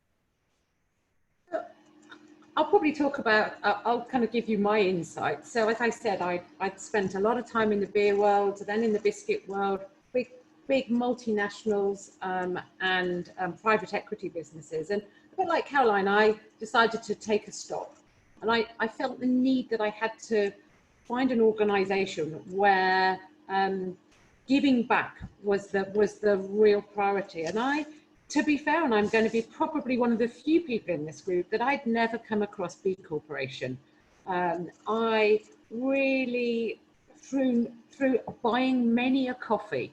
I'll probably talk about, I'll kind of give you my insight. So as I said, I'd spent a lot of time in the beer world, then in the biscuit world, big multinationals and private equity businesses. And a bit like Caroline, I decided to take a stop. And I felt the need that I had to find an organization where giving back was the real priority. And to be fair, and I'm going to be probably one of the few people in this group that I'd never come across B Corporation. I really, through buying many a coffee,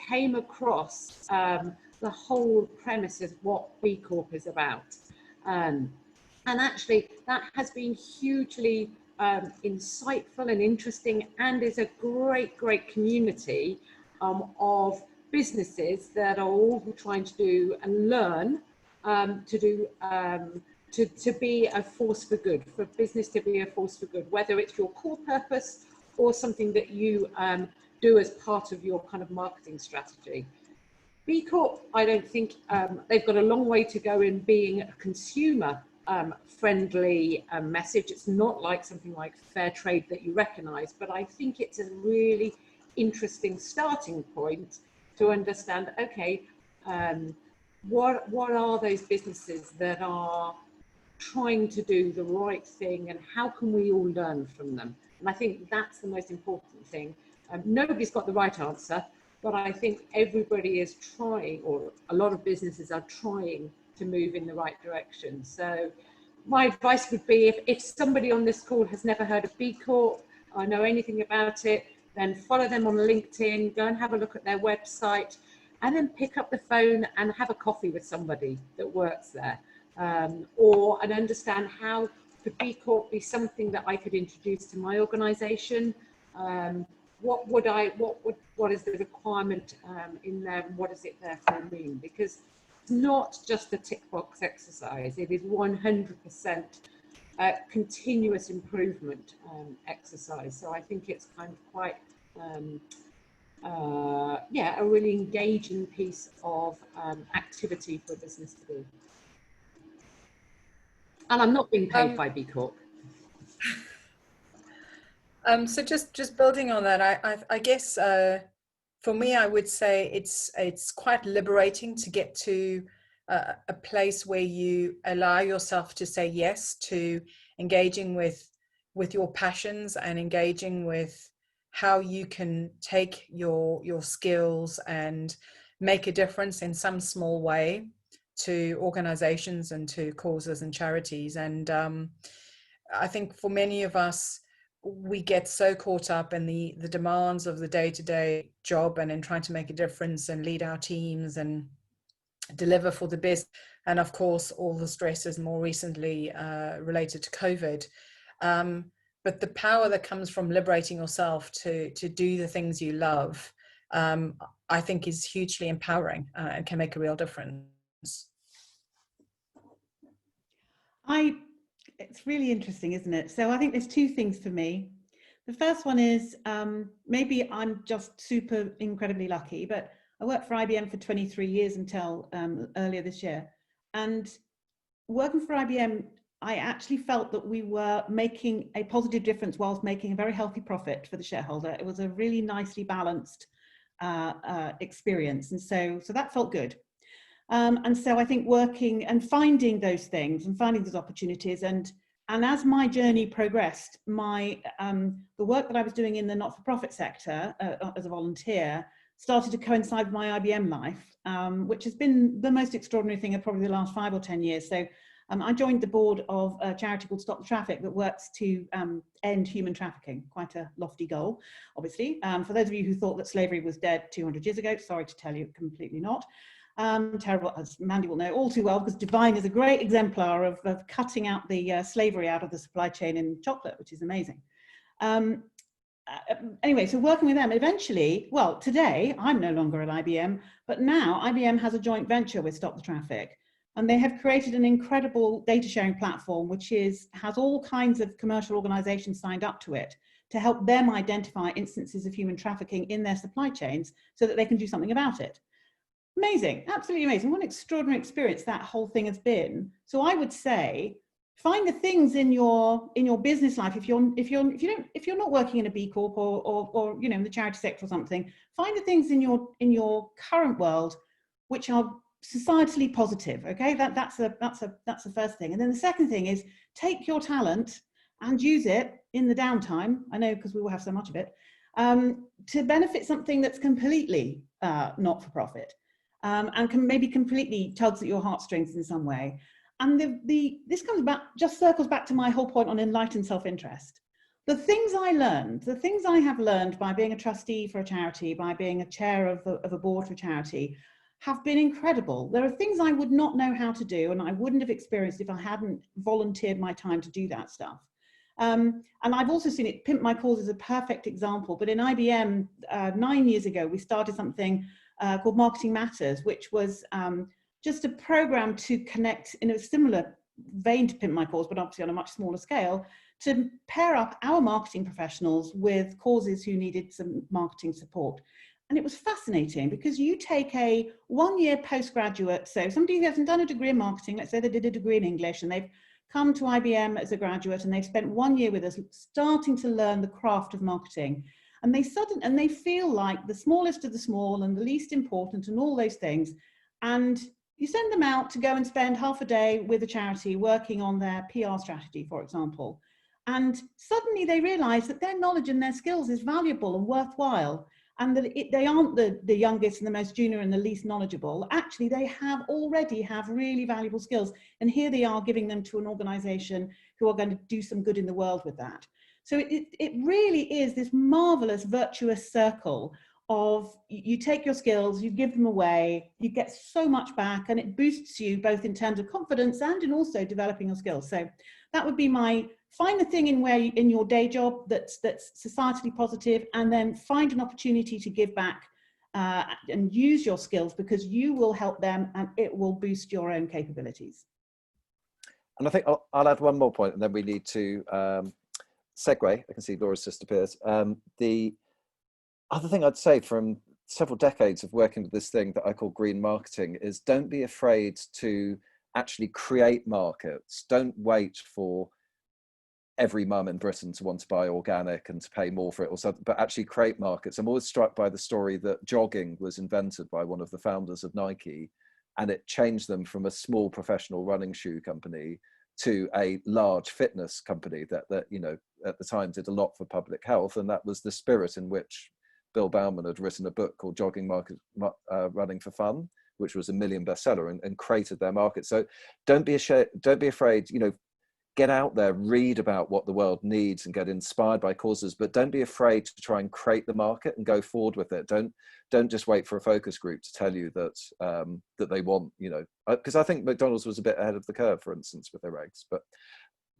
came across the whole premise of what B Corp is about. And actually that has been hugely insightful and interesting, and is a great community of businesses that are all trying to do and learn to be a force for good, for business to be a force for good, whether it's your core purpose or something that you do as part of your kind of marketing strategy. B Corp, I don't think they've got a long way to go in being a consumer friendly message. It's not like something like fair trade that you recognize, but I think it's a really interesting starting point to understand, okay, what are those businesses that are trying to do the right thing, and how can we all learn from them? And I think that's the most important thing. Nobody's got the right answer, but I think everybody is trying, or a lot of businesses are trying to move in the right direction. So my advice would be, if somebody on this call has never heard of B Corp or know anything about it, then follow them on LinkedIn, go and have a look at their website, and then pick up the phone and have a coffee with somebody that works there, and understand how could B Corp be something that I could introduce to my organisation. What is the requirement in there, and what does it therefore mean? Because it's not just a tick box exercise, it is 100% continuous improvement exercise. So I think it's kind of quite, a really engaging piece of activity for a business to do. And I'm not being paid by B Corp. So just building on that, I guess for me, I would say it's quite liberating to get to a place where you allow yourself to say yes to engaging with your passions and engaging with how you can take your skills and make a difference in some small way to organizations and to causes and charities. And I think for many of us, we get so caught up in the demands of the day-to-day job and in trying to make a difference and lead our teams and deliver for the best. And of course, all the stresses more recently related to COVID. But the power that comes from liberating yourself to do the things you love, I think is hugely empowering and can make a real difference. It's really interesting, isn't it? So I think there's two things for me. The first one is maybe I'm just super incredibly lucky, but I worked for IBM for 23 years until earlier this year. And working for IBM, I actually felt that we were making a positive difference whilst making a very healthy profit for the shareholder. It was a really nicely balanced experience. And so that felt good. And so I think working and finding those things and finding those opportunities, and as my journey progressed, the work that I was doing in the not-for-profit sector as a volunteer started to coincide with my IBM life, which has been the most extraordinary thing of probably the last 5 or 10 years. So I joined the board of a charity called Stop the Traffic that works to end human trafficking, quite a lofty goal, obviously. For those of you who thought that slavery was dead 200 years ago, sorry to tell you, completely not. Terrible, as Mandy will know all too well, because Divine is a great exemplar of cutting out the slavery out of the supply chain in chocolate, which is amazing. Anyway, so working with them, eventually, well, today I'm no longer at IBM, but now IBM has a joint venture with Stop the Traffic, and they have created an incredible data sharing platform, which has all kinds of commercial organizations signed up to it to help them identify instances of human trafficking in their supply chains so that they can do something about it. Amazing, absolutely amazing. What an extraordinary experience that whole thing has been. So I would say, find the things in your business life. If you're not working in a B Corp or in the charity sector or something, find the things in your current world which are societally positive. Okay, that's the first thing. And then the second thing is take your talent and use it in the downtime. I know, because we will have so much of it, to benefit something that's completely not for profit. And can maybe completely tugs at your heartstrings in some way. And this just circles back to my whole point on enlightened self-interest. The things I have learned by being a trustee for a charity, by being a chair of a board for a charity, have been incredible. There are things I would not know how to do, and I wouldn't have experienced if I hadn't volunteered my time to do that stuff. And I've also seen it. Pimp My Cause is a perfect example, but in IBM 9 years ago, we started something called Marketing Matters, which was just a program to connect in a similar vein to Pimp My Cause, but obviously on a much smaller scale, to pair up our marketing professionals with causes who needed some marketing support. And it was fascinating because you take a 1-year postgraduate, so somebody who hasn't done a degree in marketing, let's say they did a degree in English and they've come to IBM as a graduate and they've spent 1 year with us starting to learn the craft of marketing. And they feel like the smallest of the small and the least important and all those things. And you send them out to go and spend half a day with a charity working on their PR strategy, for example. And suddenly they realize that their knowledge and their skills is valuable and worthwhile. and that they aren't the youngest and the most junior and the least knowledgeable. Actually, they already have really valuable skills. And here they are giving them to an organization who are going to do some good in the world with that. So it really is this marvelous virtuous circle of you take your skills, you give them away, you get so much back, and it boosts you both in terms of confidence and in also developing your skills. So that would be my find the thing in your day job that's societally positive, and then find an opportunity to give back and use your skills, because you will help them and it will boost your own capabilities. And I think I'll add one more point, and then we need to segue. I can see Laura's just appeared. The other thing I'd say from several decades of working with this thing that I call green marketing is don't be afraid to actually create markets. Don't wait for every mum in Britain to want to buy organic and to pay more for it or something, but actually create markets. I'm always struck by the story that jogging was invented by one of the founders of Nike, and it changed them from a small professional running shoe company to a large fitness company that you know, at the time did a lot for public health. And that was the spirit in which Bill Bauman had written a book called Jogging Running for Fun, which was a million bestseller, and created their market. So don't be afraid, you know, get out there, read about what the world needs and get inspired by causes, but don't be afraid to try and create the market and go forward with it. Don't just wait for a focus group to tell you that that they want, you know, because I think McDonald's was a bit ahead of the curve, for instance, with their eggs. But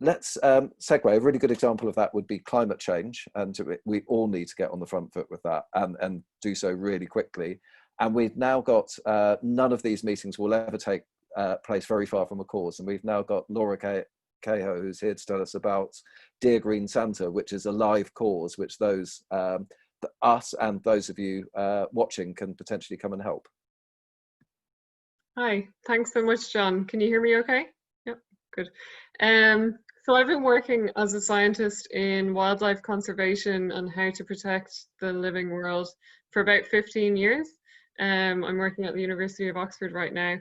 let's segue. A really good example of that would be climate change, and we all need to get on the front foot with that and do so really quickly. And we've now got none of these meetings will ever take place very far from a cause, and we've now got Laura Kehoe, who's here to tell us about Dear Green Santa, which is a live cause, which those us and those of you watching can potentially come and help. Hi, thanks so much, John. Can you hear me okay? Yep, good. So I've been working as a scientist in wildlife conservation and how to protect the living world for about 15 years. I'm working at the University of Oxford right now.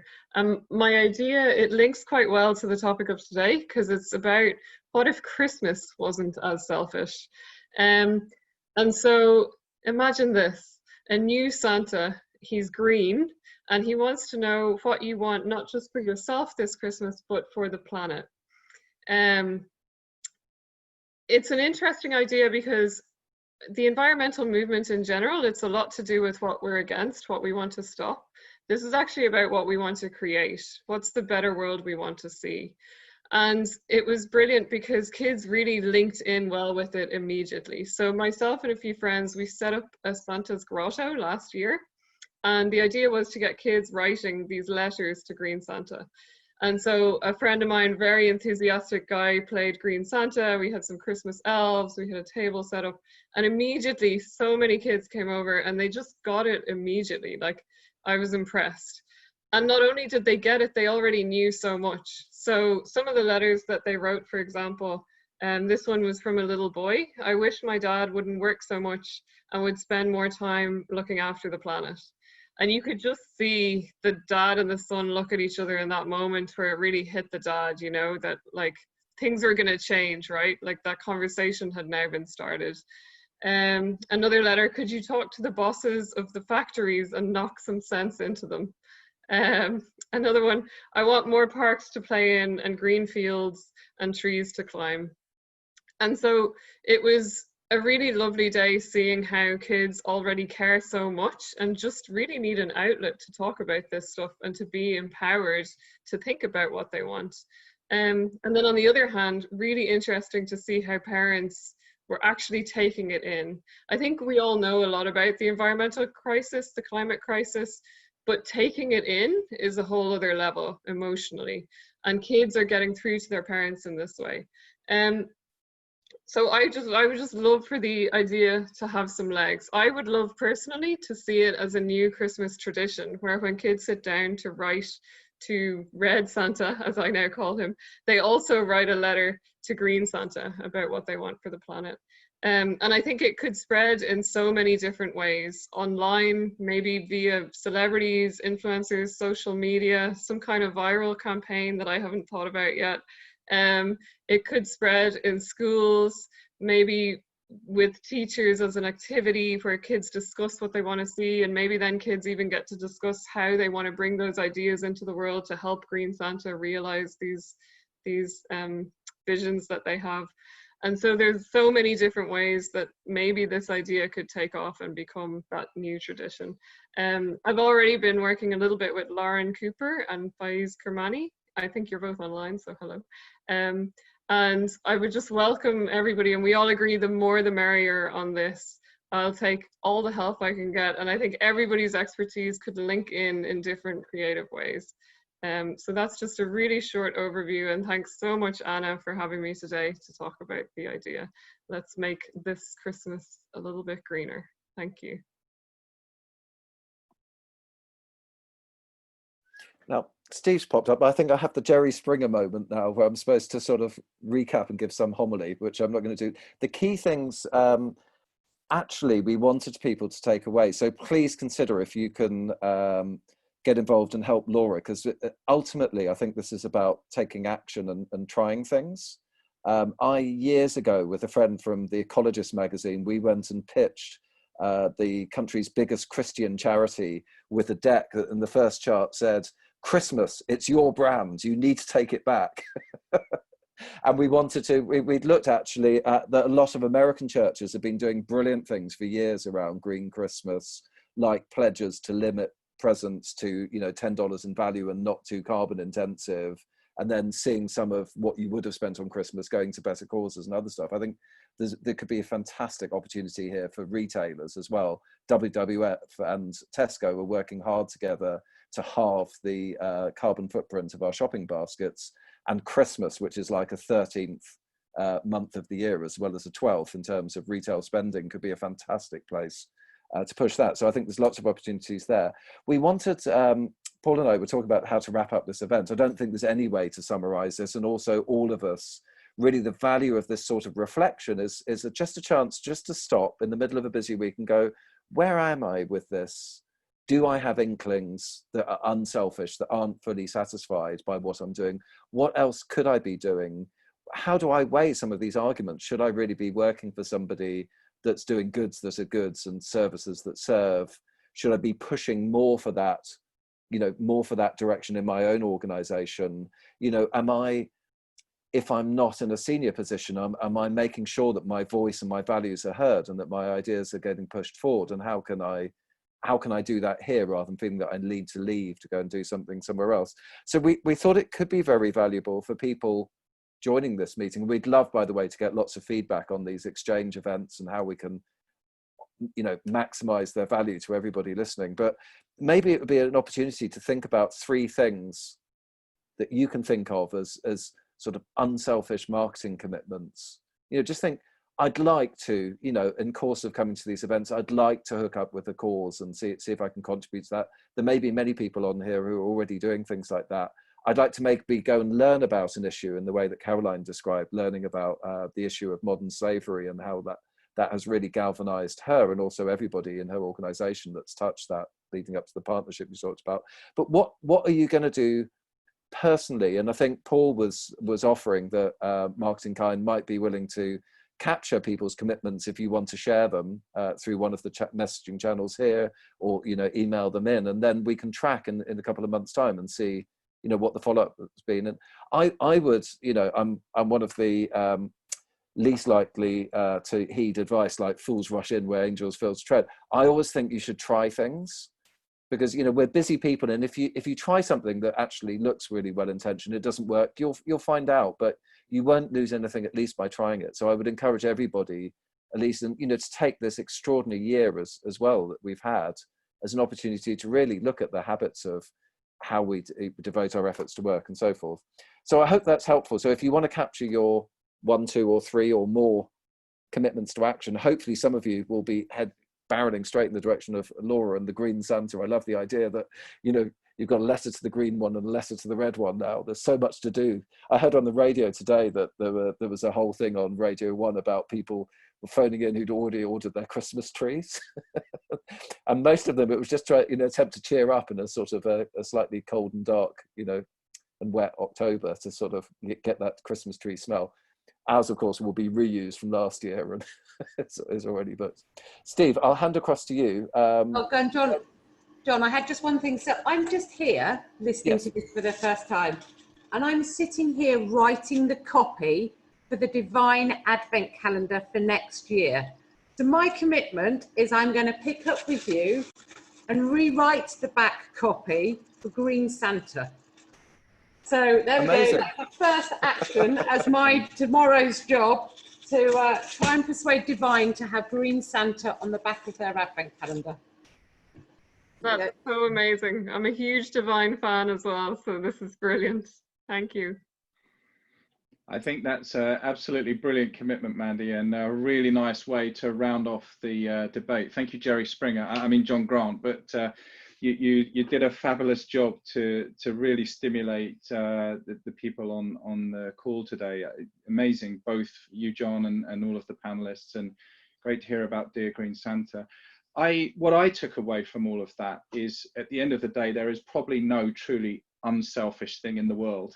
My idea, it links quite well to the topic of today, because it's about what if Christmas wasn't as selfish? And so imagine this, a new Santa, he's green, and he wants to know what you want, not just for yourself this Christmas, but for the planet. It's an interesting idea because the environmental movement in general, it's a lot to do with what we're against, what we want to stop. This is actually about what we want to create. What's the better world we want to see? And it was brilliant because kids really linked in well with it immediately. So myself and a few friends, we set up a Santa's Grotto last year. And the idea was to get kids writing these letters to Green Santa. And so a friend of mine, very enthusiastic guy, played Green Santa. We had some Christmas elves, we had a table set up, and immediately so many kids came over and they just got it immediately. Like, I was impressed. And not only did they get it, they already knew so much. So some of the letters that they wrote, for example, this one was from a little boy. I wish my dad wouldn't work so much and would spend more time looking after the planet. And you could just see the dad and the son look at each other in that moment where it really hit the dad, you know, that like things were going to change, right? Like that conversation had now been started. Another letter, could you talk to the bosses of the factories and knock some sense into them? Another one, I want more parks to play in and green fields and trees to climb. And so it was a really lovely day seeing how kids already care so much and just really need an outlet to talk about this stuff and to be empowered to think about what they want. And then on the other hand, really interesting to see how parents were actually taking it in. I think we all know a lot about the environmental crisis, the climate crisis, but taking it in is a whole other level emotionally. And kids are getting through to their parents in this way. So I would just love for the idea to have some legs. I would love personally to see it as a new Christmas tradition where when kids sit down to write to Red Santa, as I now call him, they also write a letter to Green Santa about what they want for the planet. And I think it could spread in so many different ways, online, maybe via celebrities, influencers, social media, some kind of viral campaign that I haven't thought about yet. It could spread in schools, maybe with teachers as an activity where kids discuss what they want to see, and maybe then kids even get to discuss how they want to bring those ideas into the world to help Green Santa realize these visions that they have. And so there's so many different ways that maybe this idea could take off and become that new tradition. I've already been working a little bit with Lauren Cooper and Faiz Kermani. I think you're both online, so hello. And I would just welcome everybody, and we all agree the more the merrier on this. I'll take all the help I can get, and I think everybody's expertise could link in different creative ways. So that's just a really short overview, and thanks so much, Anna, for having me today to talk about the idea. Let's make this Christmas a little bit greener. Thank you. Now, Steve's popped up. I think I have the Jerry Springer moment now where I'm supposed to sort of recap and give some homily, which I'm not going to do. The key things actually we wanted people to take away. So please consider if you can get involved and help Laura, because ultimately I think this is about taking action and trying things. Years ago, with a friend from The Ecologist magazine, we went and pitched the country's biggest Christian charity with a deck, and the first chart said, "Christmas, it's your brand, you need to take it back." And we wanted to, we'd looked actually at that a lot of American churches have been doing brilliant things for years around Green Christmas, like pledges to limit presents to, you know, $10 in value and not too carbon intensive, and then seeing some of what you would have spent on Christmas going to better causes and other stuff. I think there could be a fantastic opportunity here for retailers as well. WWF and Tesco are working hard together to halve the carbon footprint of our shopping baskets, and Christmas, which is like a 13th month of the year as well as a 12th in terms of retail spending, could be a fantastic place to push that. So I think there's lots of opportunities there. We wanted, Paul and I were talking about how to wrap up this event. I don't think there's any way to summarize this, and also all of us, really the value of this sort of reflection is just a chance just to stop in the middle of a busy week and go, where am I with this? Do I have inklings that are unselfish, that aren't fully satisfied by what I'm doing? What else could I be doing? How do I weigh some of these arguments? Should I really be working for somebody that's doing goods that are goods and services that serve? Should I be pushing more for that, you know, more for that direction in my own organization? You know, am I, if I'm not in a senior position, am I making sure that my voice and my values are heard and that my ideas are getting pushed forward? And how can I do that here rather than feeling that I need to leave to go and do something somewhere else? So we thought it could be very valuable for people joining this meeting. We'd love, by the way, to get lots of feedback on these xChange events and how we can, you know, maximize their value to everybody listening. But maybe it would be an opportunity to think about 3 things that you can think of as sort of unselfish marketing commitments. You know, just think, I'd like to, you know, in course of coming to these events, I'd like to hook up with a cause and see if I can contribute to that. There may be many people on here who are already doing things like that. I'd like to maybe go and learn about an issue in the way that Caroline described, learning about the issue of modern slavery and how that has really galvanized her and also everybody in her organization that's touched that, leading up to the partnership we talked about. But what are you going to do personally? And I think Paul was offering that Marketing Kind might be willing to capture people's commitments if you want to share them through one of the messaging channels here, or, you know, email them in, and then we can track in a couple of months' time and see, you know, what the follow-up has been. And I would, you know, I'm one of the least likely to heed advice like fools rush in where angels fail to tread. I always think you should try things, because, you know, we're busy people, and if you try something that actually looks really well intentioned, it doesn't work, you'll find out, but you won't lose anything, at least by trying it. So I would encourage everybody, at least, and, you know, to take this extraordinary year as well that we've had as an opportunity to really look at the habits of how we devote our efforts to work and so forth. So I hope that's helpful. So if you want to capture your 1, 2, or 3 or more commitments to action, hopefully some of you will be barreling straight in the direction of Laura and the Green Santa. I love the idea that, you know, you've got a letter to the green one and a letter to the red one now. There's so much to do. I heard on the radio today that there was a whole thing on Radio 1 about people phoning in who'd already ordered their Christmas trees. And most of them, it was just trying, you know, attempt to cheer up in a sort of a slightly cold and dark, you know, and wet October to sort of get that Christmas tree smell. Ours, of course, will be reused from last year and is already booked. Steve, I'll hand across to you. Oh, go on, John. John, I had just one thing. So I'm just here listening Yes. to this for the first time, and I'm sitting here writing the copy for the Divine Advent Calendar for next year. So my commitment is I'm going to pick up with you and rewrite the back copy for Green Santa. So there Amazing. we go. That's the first action as my tomorrow's job to try and persuade Divine to have Green Santa on the back of their Advent calendar. That's so amazing. I'm a huge Divine fan as well, so this is brilliant. Thank you. I think that's an absolutely brilliant commitment, Mandy, and a really nice way to round off the debate. Thank you, Jerry Springer. I mean, John Grant, but you did a fabulous job to really stimulate the people on the call today. Amazing, both you, John, and all of the panelists, and great to hear about Dear Green Santa. What I took away from all of that is, at the end of the day, there is probably no truly unselfish thing in the world.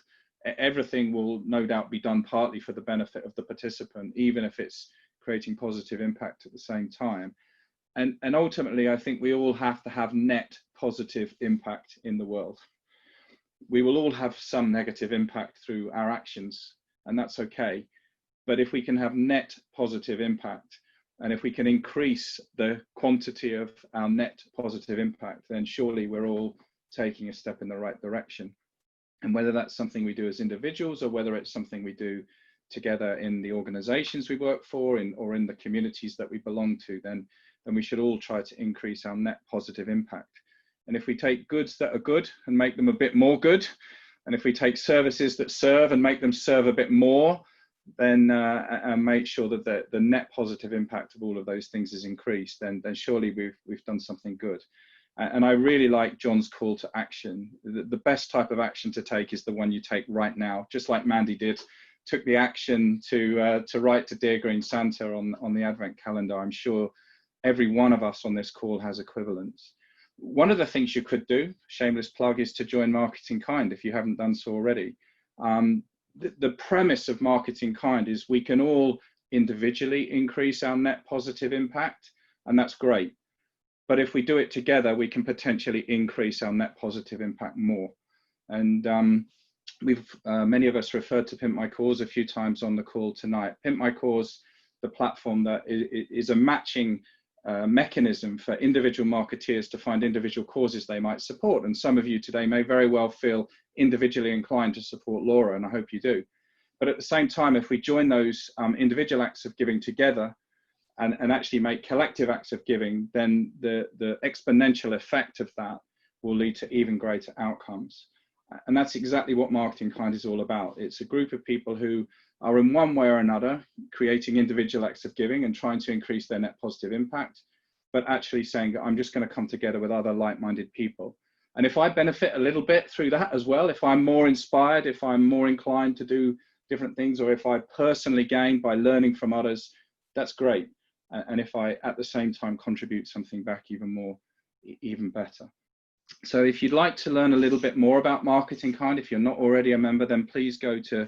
Everything will no doubt be done partly for the benefit of the participant, even if it's creating positive impact at the same time. And ultimately, I think we all have to have net positive impact in the world. We will all have some negative impact through our actions, and that's okay. But if we can have net positive impact, and if we can increase the quantity of our net positive impact, then surely we're all taking a step in the right direction. And whether that's something we do as individuals, or whether it's something we do together in the organizations we work for, or in the communities that we belong to, then we should all try to increase our net positive impact. And if we take goods that are good and make them a bit more good, and if we take services that serve and make them serve a bit more, then and make sure that the net positive impact of all of those things is increased, then surely we've done something good. And I really like John's call to action. The best type of action to take is the one you take right now, just like Mandy did, took the action to write to Dear Green Santa on the Advent calendar. I'm sure every one of us on this call has equivalents. One of the things you could do, shameless plug, is to join Marketing Kind if you haven't done so already. The premise of Marketing Kind is we can all individually increase our net positive impact, and that's great. But if we do it together, we can potentially increase our net positive impact more. And many of us referred to Pimp My Cause a few times on the call tonight. Pimp My Cause, the platform that is a matching mechanism for individual marketeers to find individual causes they might support. And some of you today may very well feel individually inclined to support Laura, and I hope you do. But at the same time, if we join those individual acts of giving together and actually make collective acts of giving, then the exponential effect of that will lead to even greater outcomes. And that's exactly what Marketing Kind is all about. It's a group of people who are in one way or another creating individual acts of giving and trying to increase their net positive impact, but actually saying, I'm just going to come together with other like-minded people. And if I benefit a little bit through that as well, if I'm more inspired, if I'm more inclined to do different things, or if I personally gain by learning from others, that's great. And if I at the same time contribute something back even more, even better. So if you'd like to learn a little bit more about Marketing Kind, if you're not already a member, then please go to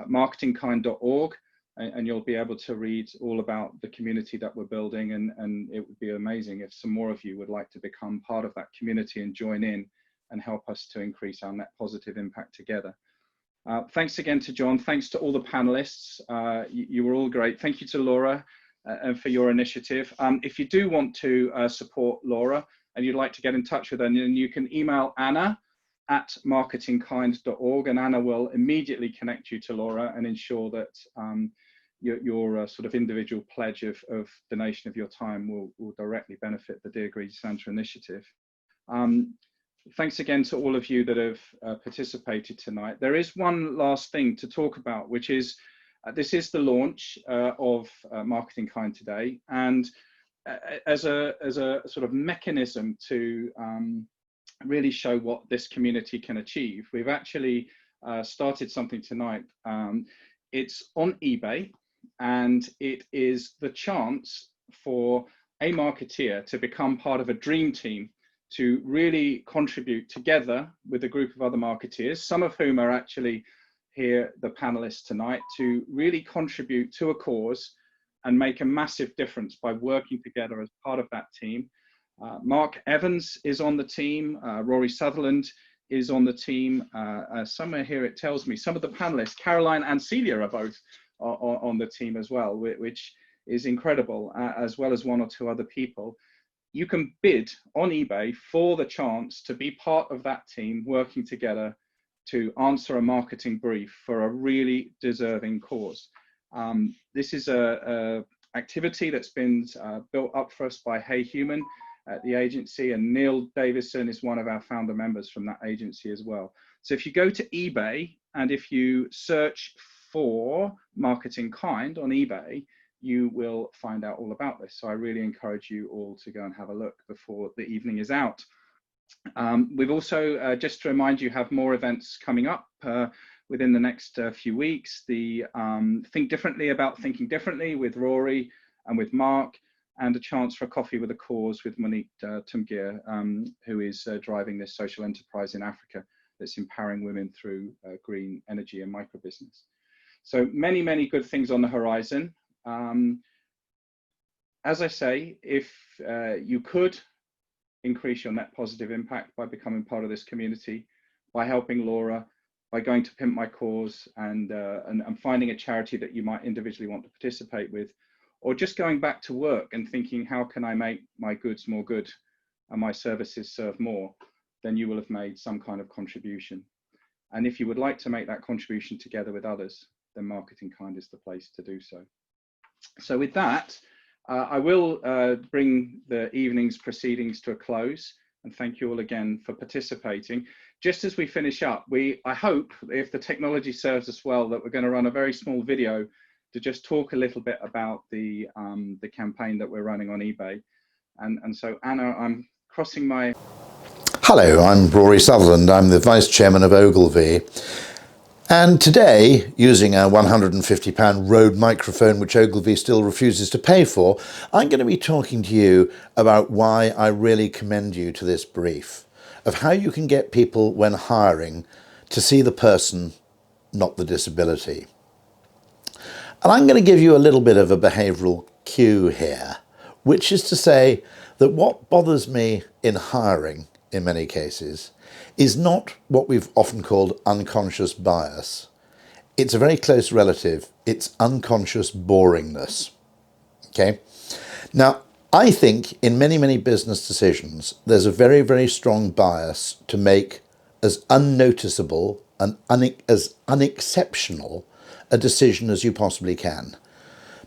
marketingkind.org, and you'll be able to read all about the community that we're building. And it would be amazing if some more of you would like to become part of that community and join in and help us to increase our net positive impact together. Thanks again to John. Thanks to all the panelists. You were all great. Thank you to Laura for your initiative. If you do want to support Laura and you'd like to get in touch with her, then you can email Anna at marketingkind.org, and Anna will immediately connect you to Laura and ensure that your sort of individual pledge of donation of your time will directly benefit the Dear Green Santa initiative. Thanks again to all of you that have participated tonight. There is one last thing to talk about, which is this is the launch of Marketing Kind today, and as a sort of mechanism to really show what this community can achieve, we've actually started something tonight. It's on eBay, and it is the chance for a marketeer to become part of a dream team to really contribute together with a group of other marketeers, some of whom are actually here, the panelists tonight, to really contribute to a cause and make a massive difference by working together as part of that team. Mark Evans is on the team, Rory Sutherland is on the team. Somewhere here it tells me some of the panelists, Caroline and Celia, are both on the team as well, which is incredible, as well as one or two other people. You can bid on eBay for the chance to be part of that team working together to answer a marketing brief for a really deserving cause. This is a activity that's been built up for us by Hey Human at the agency, and Neil Davison is one of our founder members from that agency as well. So if you go to eBay and if you search for Marketing Kind on eBay, you will find out all about this. So I really encourage you all to go and have a look before the evening is out. We've also, just to remind you, have more events coming up within the next few weeks. The Think Differently About Thinking Differently with Rory and with Mark, and a chance for a coffee with a cause with Monique Tumgir, who is driving this social enterprise in Africa that's empowering women through green energy and microbusiness. So many, many good things on the horizon. As I say, if you could increase your net positive impact by becoming part of this community, by helping Laura, by going to Pimp My Cause and finding a charity that you might individually want to participate with, or just going back to work and thinking, how can I make my goods more good and my services serve more, then you will have made some kind of contribution. And if you would like to make that contribution together with others, then Marketing Kind is the place to do so. So with that, I will bring the evening's proceedings to a close, and thank you all again for participating. Just as we finish up, I hope, if the technology serves us well, that we're going to run a very small video to just talk a little bit about the campaign that we're running on eBay. And so, Anna, I'm crossing my... Hello, I'm Rory Sutherland. I'm the Vice Chairman of Ogilvy. And today, using our £150 Rode microphone, which Ogilvy still refuses to pay for, I'm going to be talking to you about why I really commend you to this brief, of how you can get people, when hiring, to see the person, not the disability. And I'm going to give you a little bit of a behavioural cue here, which is to say that what bothers me in hiring, in many cases, is not what we've often called unconscious bias. It's a very close relative. It's unconscious boringness. Okay? Now, I think in many, many business decisions, there's a very, very strong bias to make as unnoticeable and as unexceptional a decision as you possibly can.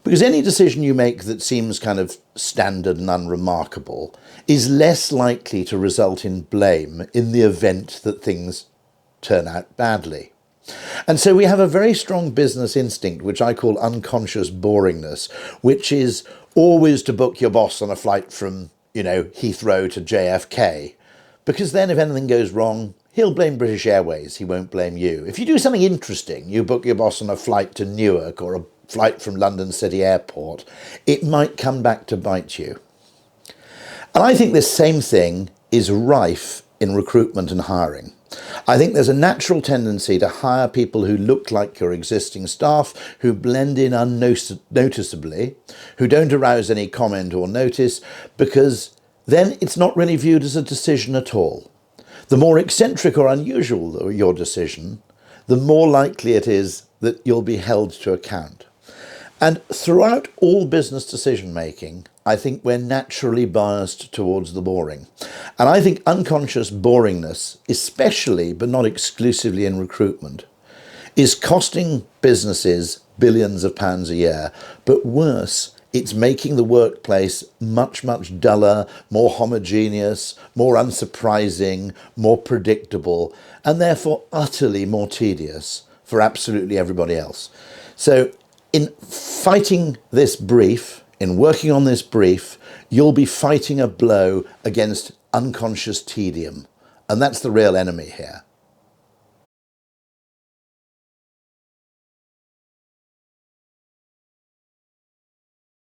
Because any decision you make that seems kind of standard and unremarkable is less likely to result in blame in the event that things turn out badly. And so we have a very strong business instinct, which I call unconscious boringness, which is always to book your boss on a flight from, Heathrow to JFK. Because then if anything goes wrong, he'll blame British Airways, he won't blame you. If you do something interesting, you book your boss on a flight to Newark or a flight from London City Airport, it might come back to bite you. And I think this same thing is rife in recruitment and hiring. I think there's a natural tendency to hire people who look like your existing staff, who blend in unnoticeably, who don't arouse any comment or notice, because then it's not really viewed as a decision at all. The more eccentric or unusual your decision, the more likely it is that you'll be held to account. And throughout all business decision making, I think we're naturally biased towards the boring. And I think unconscious boringness, especially but not exclusively in recruitment, is costing businesses billions of pounds a year. But worse, it's making the workplace much, much duller, more homogeneous, more unsurprising, more predictable, and therefore utterly more tedious for absolutely everybody else. So in fighting this brief, in working on this brief, you'll be fighting a blow against unconscious tedium. And that's the real enemy here.